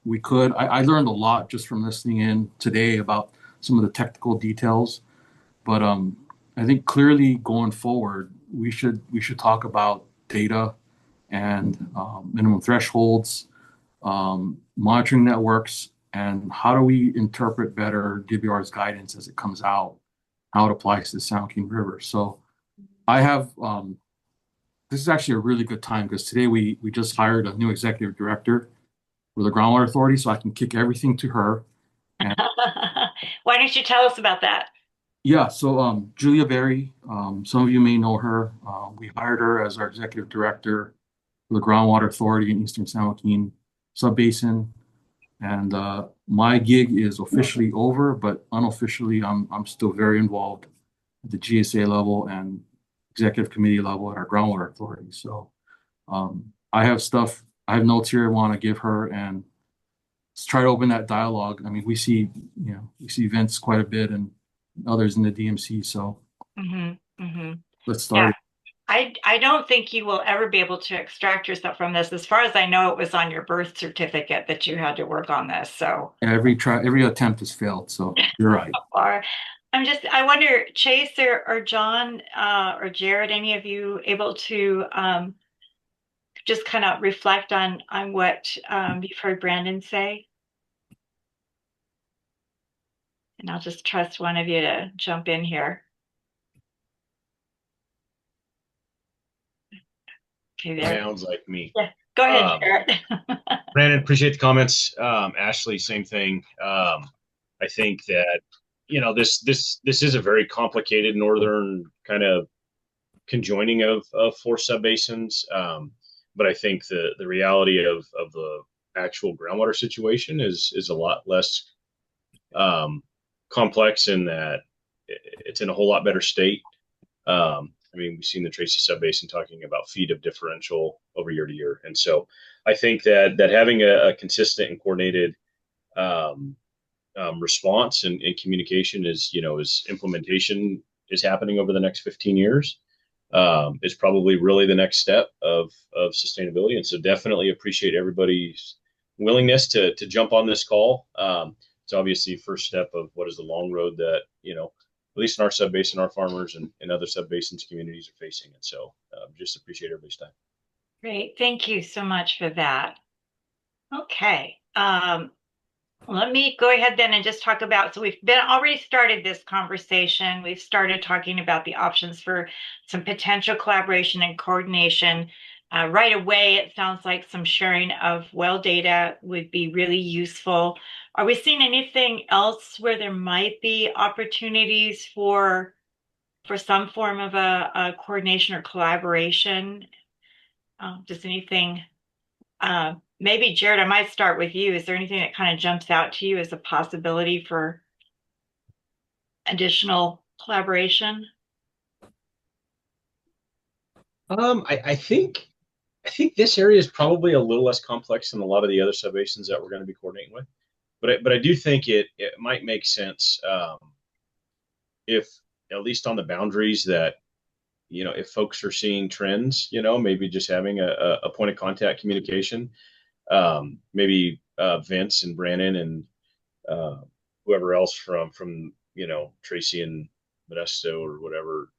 we could. I learned a lot just from listening in today about some of the technical details, but I think clearly going forward, we should talk about data and minimum thresholds, monitoring networks, and how do we interpret better DBR's guidance as it comes out, how it applies to the San Joaquin River. So I have this is actually a really good time because today we just hired a new executive director for the Groundwater Authority, so I can kick everything to her. And Why don't you tell us about that? Yeah, so Julia Berry, some of you may know her. We hired her as our executive director for the Groundwater Authority in Eastern San Joaquin Subbasin. And my gig is officially over, but unofficially, I'm still very involved at the GSA level and executive committee level at our Groundwater Authority. So I have notes here I want to give her, and let's try to open that dialogue. I mean, we see Vince quite a bit and others in the DMC. So let's Yeah. start. I don't think you will ever be able to extract yourself from this. As far as I know, it was on your birth certificate that you had to work on this. So Every attempt has failed. So you're right. far, I wonder, Chase or John or Jared, any of you able to just kind of reflect on what you've heard Brandon say? And I'll just trust one of you to jump in here. Okay, there. Sounds like me. Yeah, go ahead, Jared. Brandon, appreciate the comments. Ashley, same thing. I think that this is a very complicated northern kind of conjoining of four subbasins. But I think the reality of the actual groundwater situation is a lot less complex in that it's in a whole lot better state. I mean, we've seen the Tracy subbasin talking about feet of differential over year to year, and so I think that having a consistent and coordinated response and communication is implementation is happening over the next 15 years. Is probably really the next step of sustainability, and so definitely appreciate everybody's willingness to jump on this call. It's obviously first step of what is the long road that at least in our subbasin, our farmers and other subbasins communities are facing. And so just appreciate everybody's time. Great. Thank you so much for that. Okay. Let me go ahead then and just talk about, so we've already started this conversation. We've started talking about the options for some potential collaboration and coordination. Right away, it sounds like some sharing of well data would be really useful. Are we seeing anything else where there might be opportunities for some form of a coordination or collaboration? Does anything, maybe Jared, I might start with you. Is there anything that kind of jumps out to you as a possibility for additional collaboration? I think this area is probably a little less complex than a lot of the other subbasins that we're going to be coordinating with. But I do think it might make sense if at least on the boundaries that if folks are seeing trends, maybe just having a point of contact communication, maybe Vince and Brandon and whoever else from Tracy and Modesto or whatever,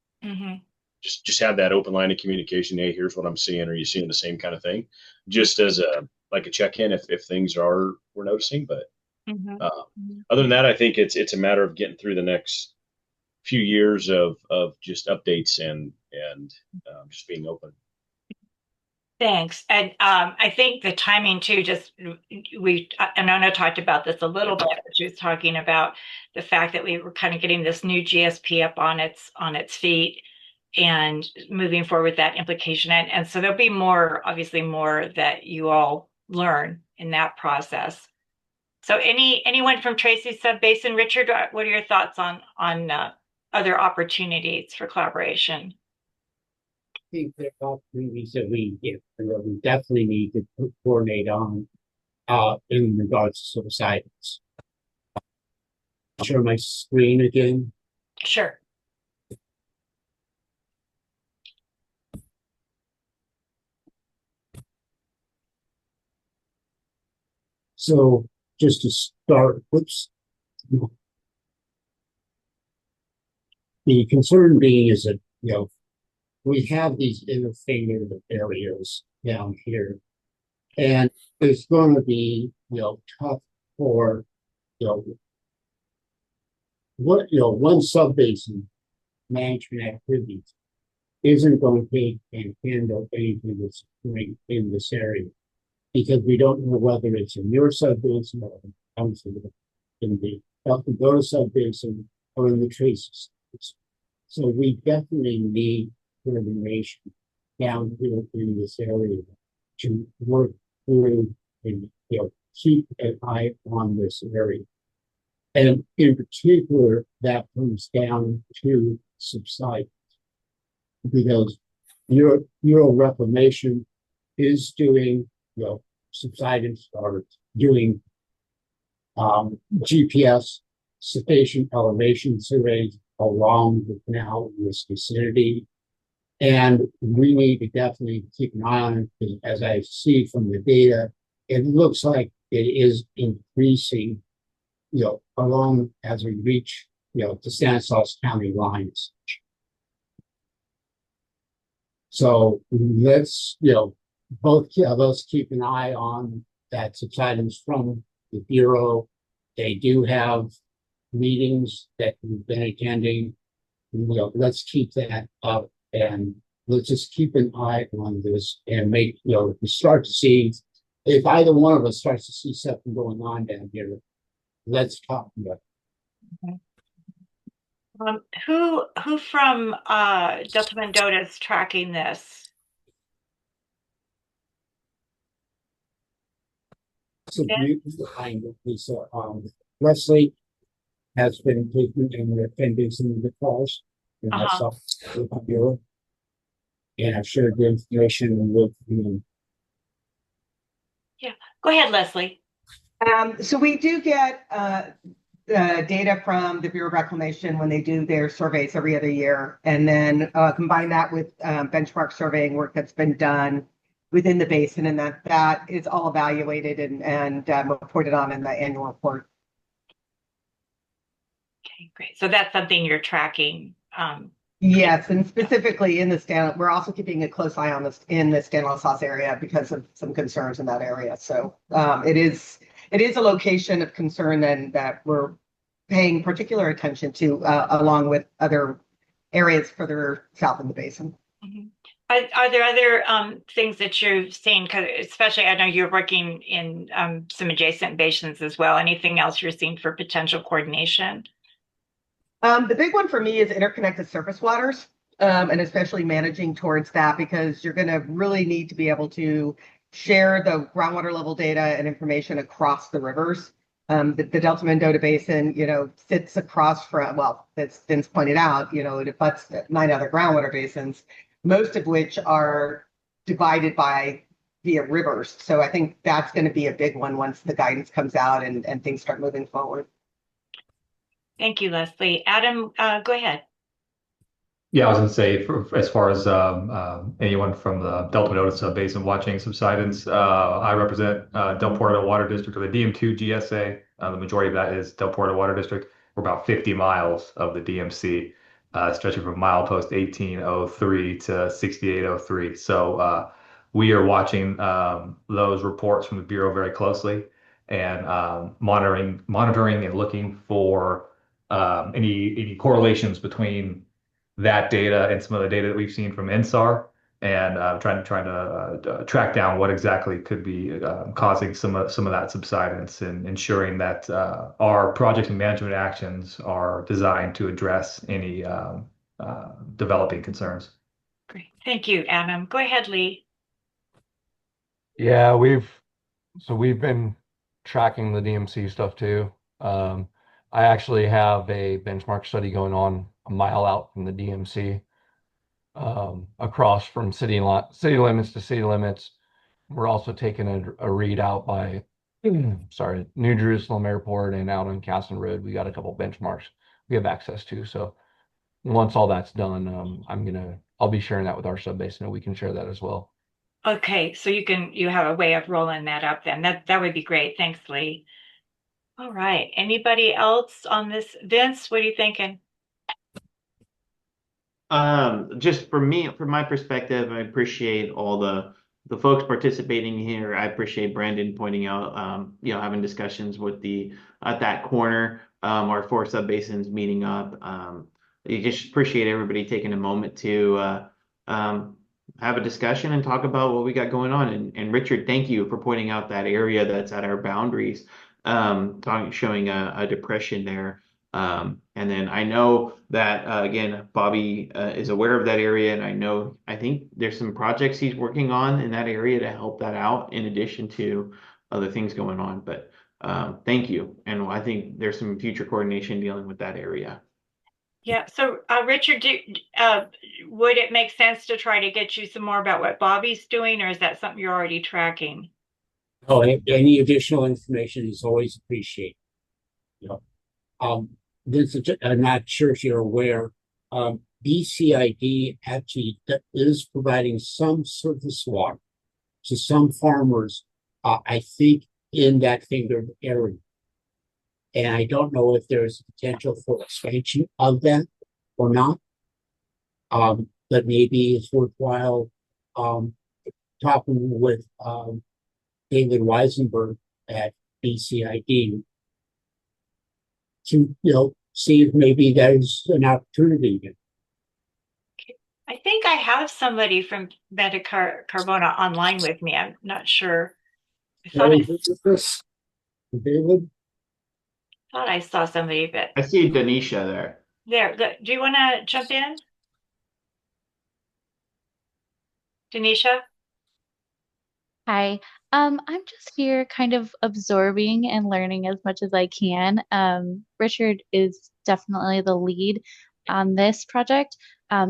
just have that open line of communication. Hey, here's what I'm seeing. Are you seeing the same kind of thing? Just as a check-in if things we're noticing. But other than that, I think it's a matter of getting through the next few years of just updates and just being open. Thanks. And I think the timing too, and Anna talked about this a little bit, but she was talking about the fact that we were kind of getting this new GSP up on its feet and moving forward with that implication. And so there'll be obviously more that you all learn in that process. So anyone from Tracy Subbasin, Richard, what are your thoughts on other opportunities for collaboration? I think there are opportunities that we definitely need to coordinate on in regards to subsidence. Share my screen again. Sure. So just to start, the concern being is that we have these interfaith areas down here, and it's going to be tough for one subbasin management activities isn't going to take and handle anything that's going in this area, because we don't know whether it's in your subbasin or in the Mendota subbasin or in the Tracy So we definitely need coordination down here in this area to work through and keep an eye on this area. And in particular, that comes down to subsidence because Euro Reclamation is doing subsidence or doing GPS sufficient elevation surveys along the canal in this vicinity. And we need to definitely keep an eye on it because as I see from the data, it looks like it is increasing, along as we reach, the Stanislaus County lines. So let's, both of us keep an eye on that subsidence from the Bureau. They do have meetings that we've been attending. Let's keep that up and let's just keep an eye on this and make, we start to see, if either one of us starts to see something going on down here, let's talk about it. Who from Delta Mendota is tracking this? Leslie has been taking and attending some of the calls and myself with the Bureau. And I've shared the information with you. Yeah, go ahead, Leslie. So we do get data from the Bureau of Reclamation when they do their surveys every other year, and then combine that with benchmark surveying work that's been done within the basin, and that is all evaluated and reported on in the annual report. Okay, great. So that's something you're tracking. Yes, and specifically in the we're also keeping a close eye on this in the Stanislaus area because of some concerns in that area. So it is a location of concern and that we're paying particular attention to, along with other areas further south in the basin. Mm-hmm. Are there other things that you've seen? Because especially, I know you're working in some adjacent basins as well. Anything else you're seeing for potential coordination? The big one for me is interconnected surface waters, and especially managing towards that because you're going to really need to be able to share the groundwater level data and information across the rivers. The Delta Mendota Basin, sits across from, well, as Vince pointed out, it abuts 9 other groundwater basins, most of which are divided via rivers. So I think that's going to be a big one once the guidance comes out and things start moving forward. Thank you, Leslie. Adam, go ahead. Yeah, I was going to say, as far as anyone from the Delta Mendota subbasin watching subsidence, I represent Del Puerto Water District, or the DM2 GSA. The majority of that is Del Puerto Water District. We're about 50 miles of the DMC, stretching from milepost 1803 to 6803. So we are watching those reports from the Bureau very closely and monitoring and looking for any correlations between that data and some of the data that we've seen from NSAR, and trying to track down what exactly could be causing some of that subsidence, and ensuring that our project and management actions are designed to address any developing concerns. Great, thank you, Adam. Go ahead, Lee. Yeah, we've been tracking the DMC stuff too. I actually have a benchmark study going on a mile out from the DMC, across from city limits to city limits. We're also taking a read out by, New Jerusalem Airport and out on Castle Road. We got a couple benchmarks we have access to. So once all that's done, I'll be sharing that with our subbasin, and we can share that as well. Okay, so you have a way of rolling that up then. That would be great. Thanks, Lee. All right. Anybody else on this? Vince, what are you thinking? Just from my perspective, I appreciate all the folks participating here. I appreciate Brandon pointing out, having discussions with at that corner, our 4 subbasins meeting up. You just appreciate everybody taking a moment to have a discussion and talk about what we got going on. And Richard, thank you for pointing out that area that's at our boundaries, showing a depression there. And then I know that again, Bobby is aware of that area, and I think there's some projects he's working on in that area to help that out, in addition to other things going on. But thank you, and I think there's some future coordination dealing with that area. Yeah. So, Richard, would it make sense to try to get you some more about what Bobby's doing, or is that something you're already tracking? Oh, any additional information is always appreciated. You know, I'm not sure if you're aware, BCID actually is providing some surface water to some farmers, I think, in that fingered area. And I don't know if there's potential for expansion of that or not. But maybe it's worthwhile talking with David Weisenberg at BCID to see if maybe there's an opportunity. I think I have somebody from Beta Carbona online with me. I'm not sure. I David? thought I saw somebody, but I see Denisha there. do you want to jump in, Denisha? Hi. I'm just here kind of absorbing and learning as much as I can. Richard is definitely the lead on this project.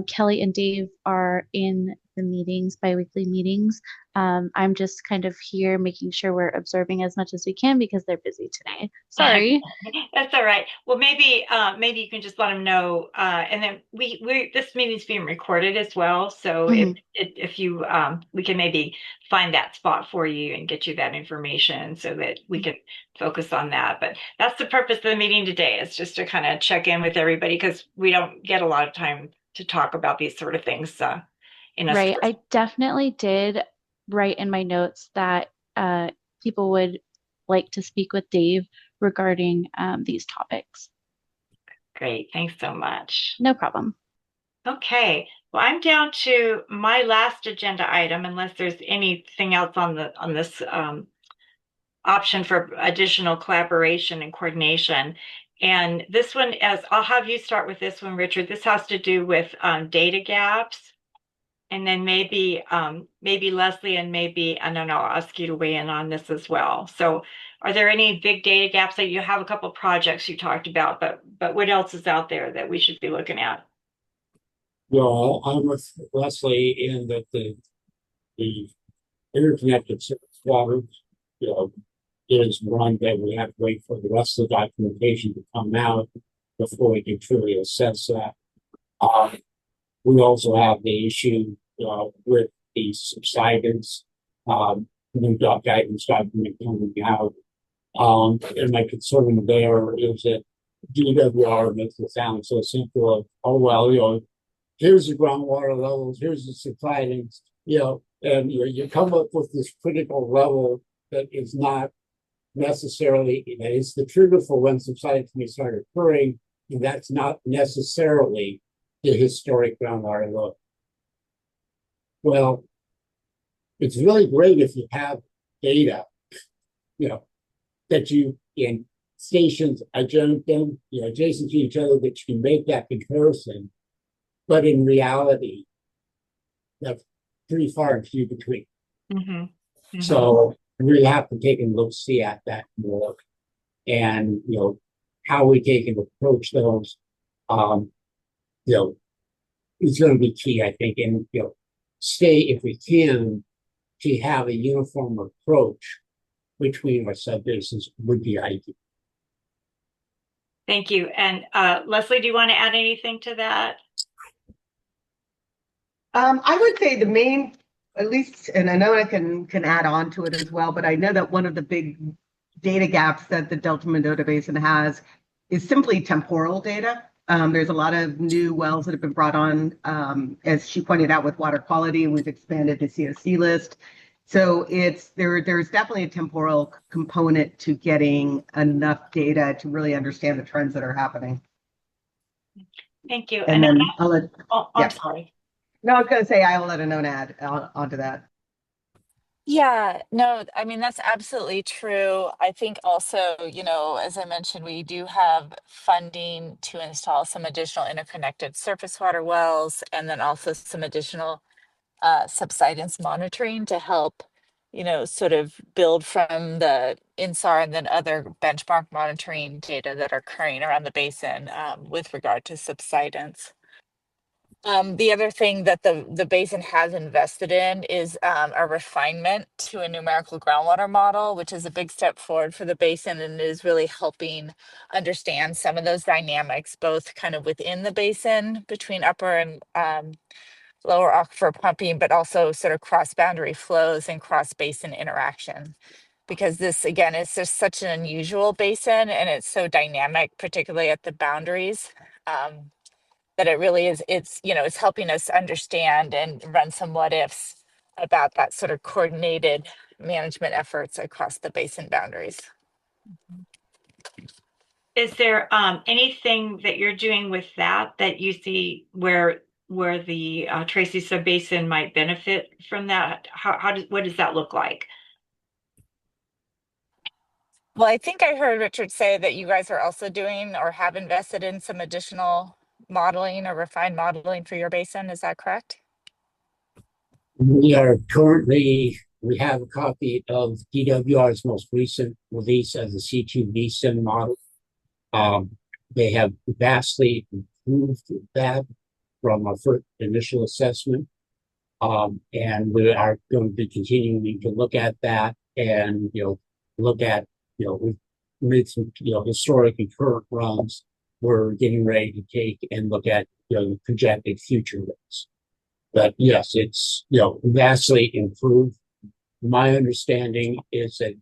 Kelly and Dave are in the meetings, biweekly meetings. I'm just kind of here making sure we're absorbing as much as we can because they're busy today. Sorry. That's all right. Well, maybe you can just let them know, and then we this meeting's being recorded as well. So if you we can maybe find that spot for you and get you that information so that we can focus on that. But that's the purpose of the meeting today, is just to kind of check in with everybody, because we don't get a lot of time to talk about these sort of things in a Right. I definitely did write in my notes that people would like to speak with Dave regarding these topics. Great. Thanks so much. No problem. Okay. Well, I'm down to my last agenda item, unless there's anything else on this option for additional collaboration and coordination. And this one, as I'll have you start with this one, Richard. This has to do with data gaps. And then maybe Leslie, and maybe, and then I'll ask you to weigh in on this as well. So are there any big data gaps? That you have a couple of projects you talked about, but what else is out there that we should be looking at? Well, I'm with Leslie in that the interconnected surface water, is one that we have to wait for the rest of the documentation to come out before we can truly assess that. We also have the issue with the subsidence, new guidance document coming out. And my concern there is that DWR makes it sound so simple of, oh, well, here's the groundwater levels, here's the subsidence, and you come up with this critical level that is not necessarily, it's the trigger for when subsidence may start occurring, and that's not necessarily the historic groundwater level. Well, it's really great if you have data, that you in stations adjacent to each other, that you can make that comparison. But in reality, that's pretty far and few between. So we really have to take a look, see at that more, and how we take and approach those. Is going to be key, I think, and stay, if we can, to have a uniform approach between our subbasins would be ideal. Thank you. And Leslie, do you want to add anything to that? I would say the main, at least, and I know I can add on to it as well, but I know that one of the big data gaps that the Delta Mendota Basin has is simply temporal data. There's a lot of new wells that have been brought on, as she pointed out, with water quality, and we've expanded the COC list. So there's definitely a temporal component to getting enough data to really understand the trends that are happening. Thank you. And then I'll let, I'm sorry. No, I was going to say I'll let Anona add onto that. Yeah, no, I mean, that's absolutely true. I think also, as I mentioned, we do have funding to install some additional interconnected surface water wells and then also some additional subsidence monitoring to help, sort of build from the INSAR and then other benchmark monitoring data that are occurring around the basin with regard to subsidence. The other thing that the basin has invested in is a refinement to a numerical groundwater model, which is a big step forward for the basin and is really helping understand some of those dynamics, both kind of within the basin between upper and lower aquifer pumping, but also sort of cross-boundary flows and cross-basin interaction. Because this, again, is just such an unusual basin and it's so dynamic, particularly at the boundaries. That it really is, it's helping us understand and run some what ifs about that sort of coordinated management efforts across the basin boundaries. Is there anything that you're doing with that you see where the Tracy Subbasin might benefit from that? What does that look like? Well, I think I heard Richard say that you guys are also doing or have invested in some additional modeling or refined modeling for your basin. Is that correct? We have a copy of DWR's most recent release of the C2 basin model. They have vastly improved that from our first initial assessment. And we are going to be continuing to look at that and, look at, we've made some, historic and current runs. We're getting ready to take and look at, projected future rates. But yes, it's, vastly improved. My understanding is that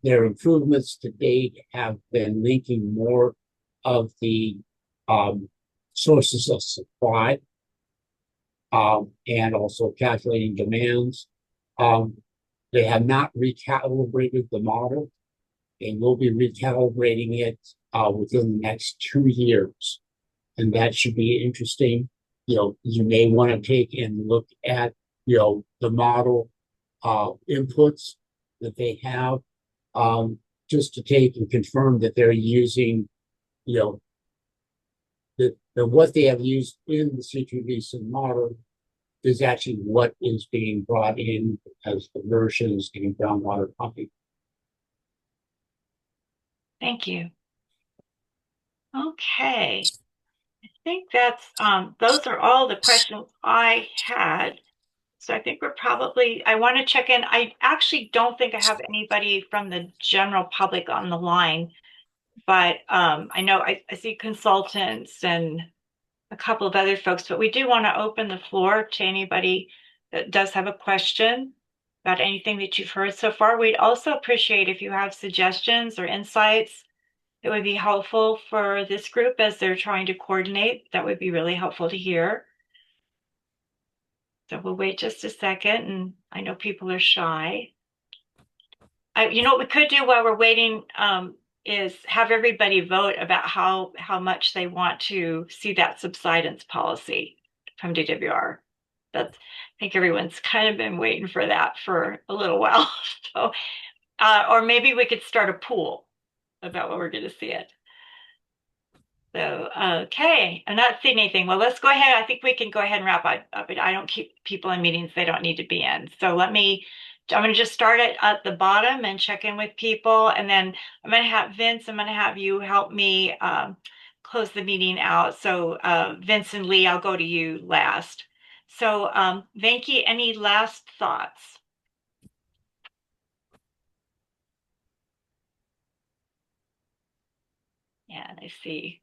their improvements to date have been linking more of the sources of supply and also calculating demands. They have not recalibrated the model. They will be recalibrating it within the next 2 years. And that should be interesting. You may want to take and look at, the model inputs that they have just to take and confirm that they're using, what they have used in the C2 model is actually what is being brought in as conversions in groundwater pumping. Thank you. Okay. I think that's those are all the questions I had. So I think I want to check in. I actually don't think I have anybody from the general public on the line, but I know I see consultants and a couple of other folks, but we do want to open the floor to anybody that does have a question about anything that you've heard so far. We'd also appreciate if you have suggestions or insights that would be helpful for this group as they're trying to coordinate. That would be really helpful to hear. So we'll wait just a second, and I know people are shy. What we could do while we're waiting is have everybody vote about how much they want to see that subsidence policy from DWR. I think everyone's kind of been waiting for that for a little while. So, or maybe we could start a pool about what we're going to see it. So, okay, I'm not seeing anything. Well, let's go ahead. I think we can go ahead and wrap up. I don't keep people in meetings they don't need to be in. So I'm going to just start it at the bottom and check in with people. And then I'm going to have Vince, I'm going to have you help me close the meeting out. So Vince and Lee, I'll go to you last. So Venki, any last thoughts? Yeah, I see.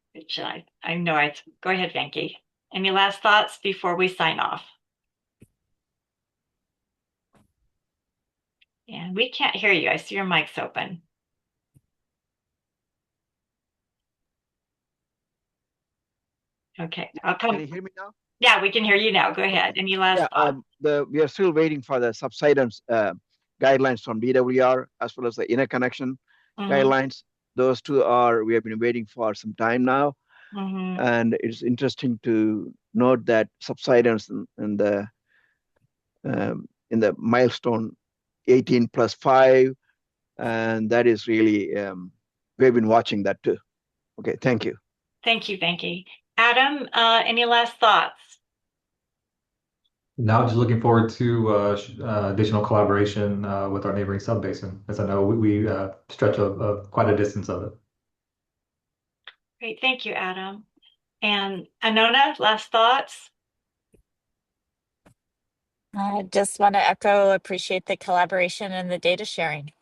I know it. Go ahead, Venki. Any last thoughts before we sign off? Yeah, we can't hear you. I see your mic's open. Okay, I'll come. Can you hear me now? Yeah, we can hear you now. Go ahead. Any last thoughts? We are still waiting for the subsidence guidelines from DWR as well as the interconnection guidelines. Those two we have been waiting for some time now. And it's interesting to note that subsidence in the milestone 18 plus 5. And that is really, we've been watching that too. Okay, thank you. Thank you, Venki. Adam, any last thoughts? Now, just looking forward to additional collaboration with our neighboring subbasin, as I know we stretch quite a distance of it. Great, thank you, Adam. And Anona, last thoughts? I just want to echo, appreciate the collaboration and the data sharing.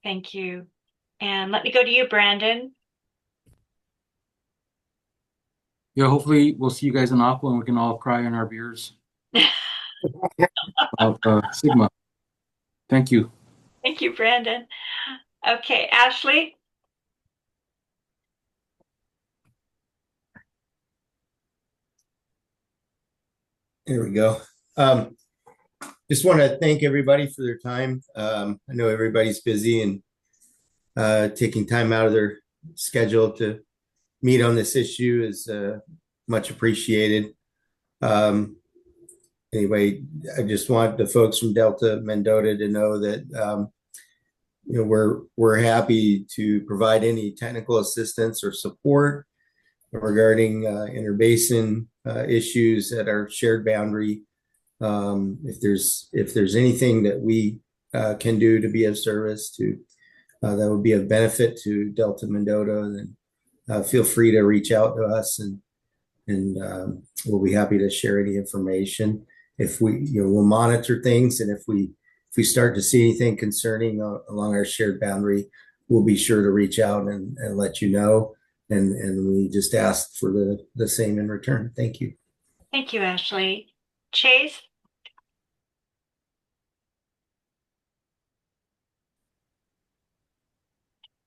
Thank you. And let me go to you, Brandon. Yeah, hopefully we'll see you guys in Aqua and we can all cry in our beers about Sigma. Thank you. Thank you, Brandon. Okay, Ashley. There we go. Just want to thank everybody for their time. I know everybody's busy and taking time out of their schedule to meet on this issue is much appreciated. Anyway, I just want the folks from Delta Mendota to know that we're happy to provide any technical assistance or support regarding inter-basin issues at our shared boundary. If there's anything that we can do to be of service to that would be of benefit to Delta Mendota, then feel free to reach out to us, and we'll be happy to share any information. If we'll monitor things, and if we start to see anything concerning along our shared boundary, we'll be sure to reach out and let you know. And we just ask for the same in return. Thank you. Thank you, Ashley. Chase?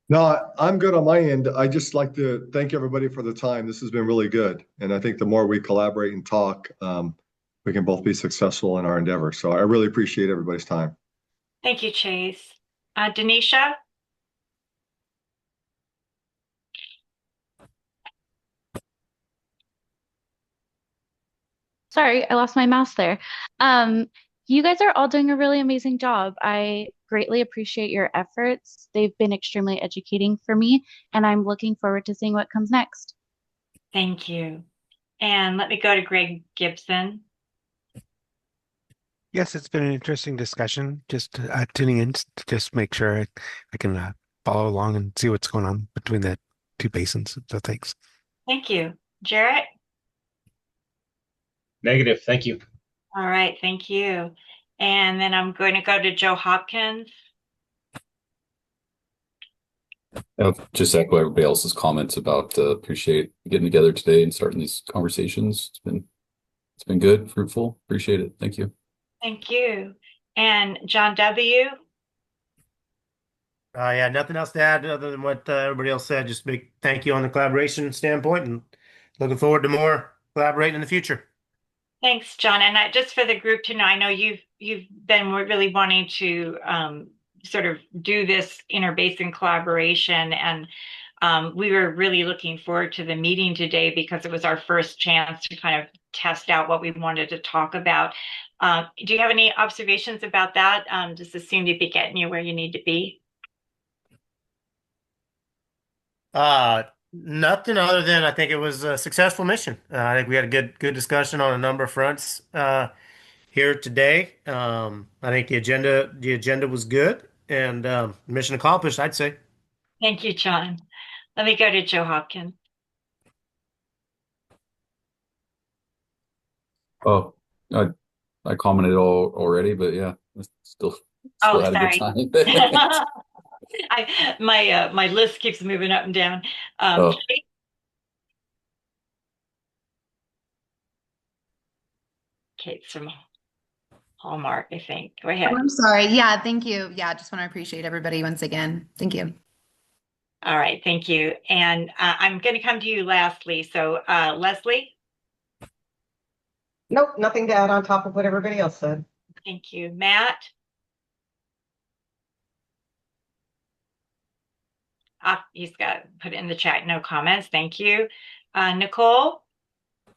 No, I'm good on my end. I just like to thank everybody for the time. This has been really good. And I think the more we collaborate and talk, we can both be successful in our endeavor. So I really appreciate everybody's time. Thank you, Chase. Denisha? Sorry, I lost my mouse there. You guys are all doing a really amazing job. I greatly appreciate your efforts. They've been extremely educating for me, and I'm looking forward to seeing what comes next. Thank you. And let me go to Greg Gibson. Yes, it's been an interesting discussion. Just tuning in to just make sure I can follow along and see what's going on between the two basins. So thanks. Thank you. Jarrett? Negative. Thank you. All right, thank you. And then I'm going to go to Joe Hopkins. I'll just echo everybody else's comments about appreciate getting together today and starting these conversations. It's been good, fruitful. Appreciate it. Thank you. Thank you. And John W. Yeah, nothing else to add other than what everybody else said. Just big thank you on the collaboration standpoint, and looking forward to more collaborating in the future. Thanks, John. And just for the group to know, I know you've been really wanting to sort of do this inter-basin collaboration, and we were really looking forward to the meeting today because it was our first chance to kind of test out what we wanted to talk about. Do you have any observations about that? Does this seem to be getting you where you need to be? Nothing other than I think it was a successful mission. I think we had a good discussion on a number of fronts here today. I think the agenda was good, and mission accomplished, I'd say. Thank you, John. Let me go to Joe Hopkins. Oh, I commented already, but yeah, still had a good time. My list keeps moving up and down. Kate's from Hallmark, I think. Go ahead. Oh, I'm sorry. Yeah, thank you. Yeah, just want to appreciate everybody once again. Thank you. All right, thank you. And I'm going to come to you lastly. So Leslie? Nope, nothing to add on top of what everybody else said. Thank you. Matt? He's got put it in the chat, no comments. Thank you. Nicole? I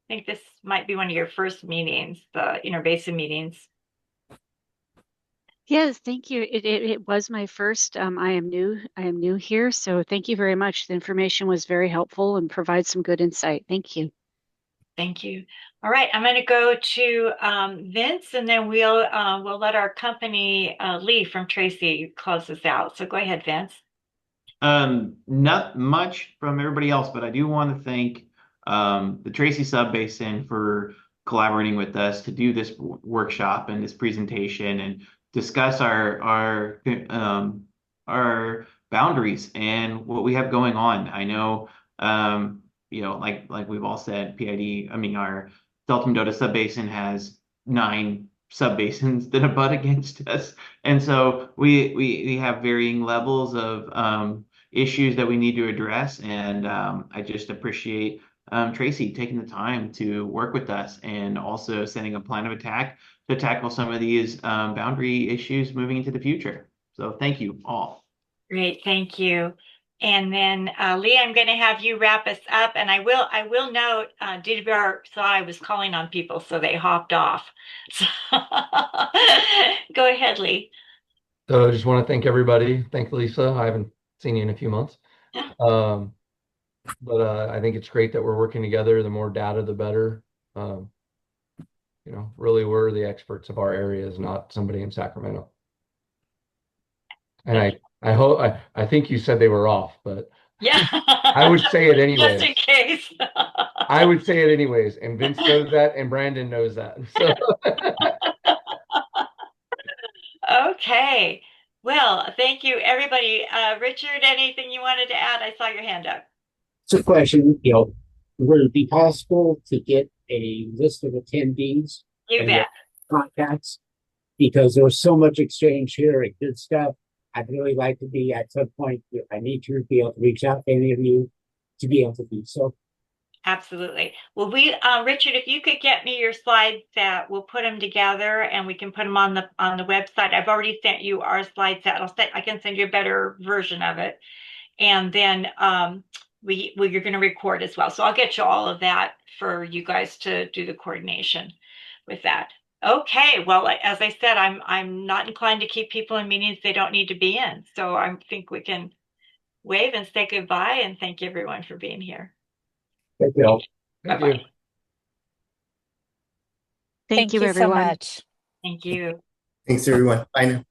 think this might be one of your first meetings, the inter-basin meetings. Yes, thank you. It was my first. I am new here, so thank you very much. The information was very helpful and provides some good insight. Thank you. Thank you. All right, I'm going to go to Vince, and then we'll let our company Lee from Tracy close this out. So go ahead, Vince. Not much from everybody else, but I do want to thank the Tracy Subbasin for collaborating with us to do this workshop and this presentation and discuss our boundaries and what we have going on. I know, like we've all said, our Delta Mendota Subbasin has 9 subbasins that abut against us. And so we have varying levels of issues that we need to address. And I just appreciate Tracy taking the time to work with us and also setting a plan of attack to tackle some of these boundary issues moving into the future. So thank you all. Great, thank you. And then Lee, I'm going to have you wrap us up. And I will note DWR thought I was calling on people, so they hopped off. So go ahead, Lee. So I just want to thank everybody. Thank Lisa. I haven't seen you in a few months. But I think it's great that we're working together. The more data, the better. Really we're the experts of our areas, not somebody in Sacramento. And I think you said they were off, but yeah, I would say it anyways. Just in case. I would say it anyways, and Vince knows that, and Brandon knows that. So. Okay. Well, thank you, everybody. Richard, anything you wanted to add? I saw your hand up. It's a question, would it be possible to get a list of attendees? You and bet. Contacts, because there was so much exchange here and good stuff. I'd really like to be at some point, if I need to be able to reach out to any of you to be able to do so. Absolutely. Well, Richard, if you could get me your slides, that we'll put them together and we can put them on the website. I've already sent you our slide set. I can send you a better version of it, and then you're going to record as well. So I'll get you all of that for you guys to do the coordination with that. Okay. Well, as I said, I'm not inclined to keep people in meetings they don't need to be in. So I think we can wave and say goodbye and thank everyone for being here. Thank you. Thank you. Thank you, everyone. so much. Thank you. Thanks, everyone. Bye now.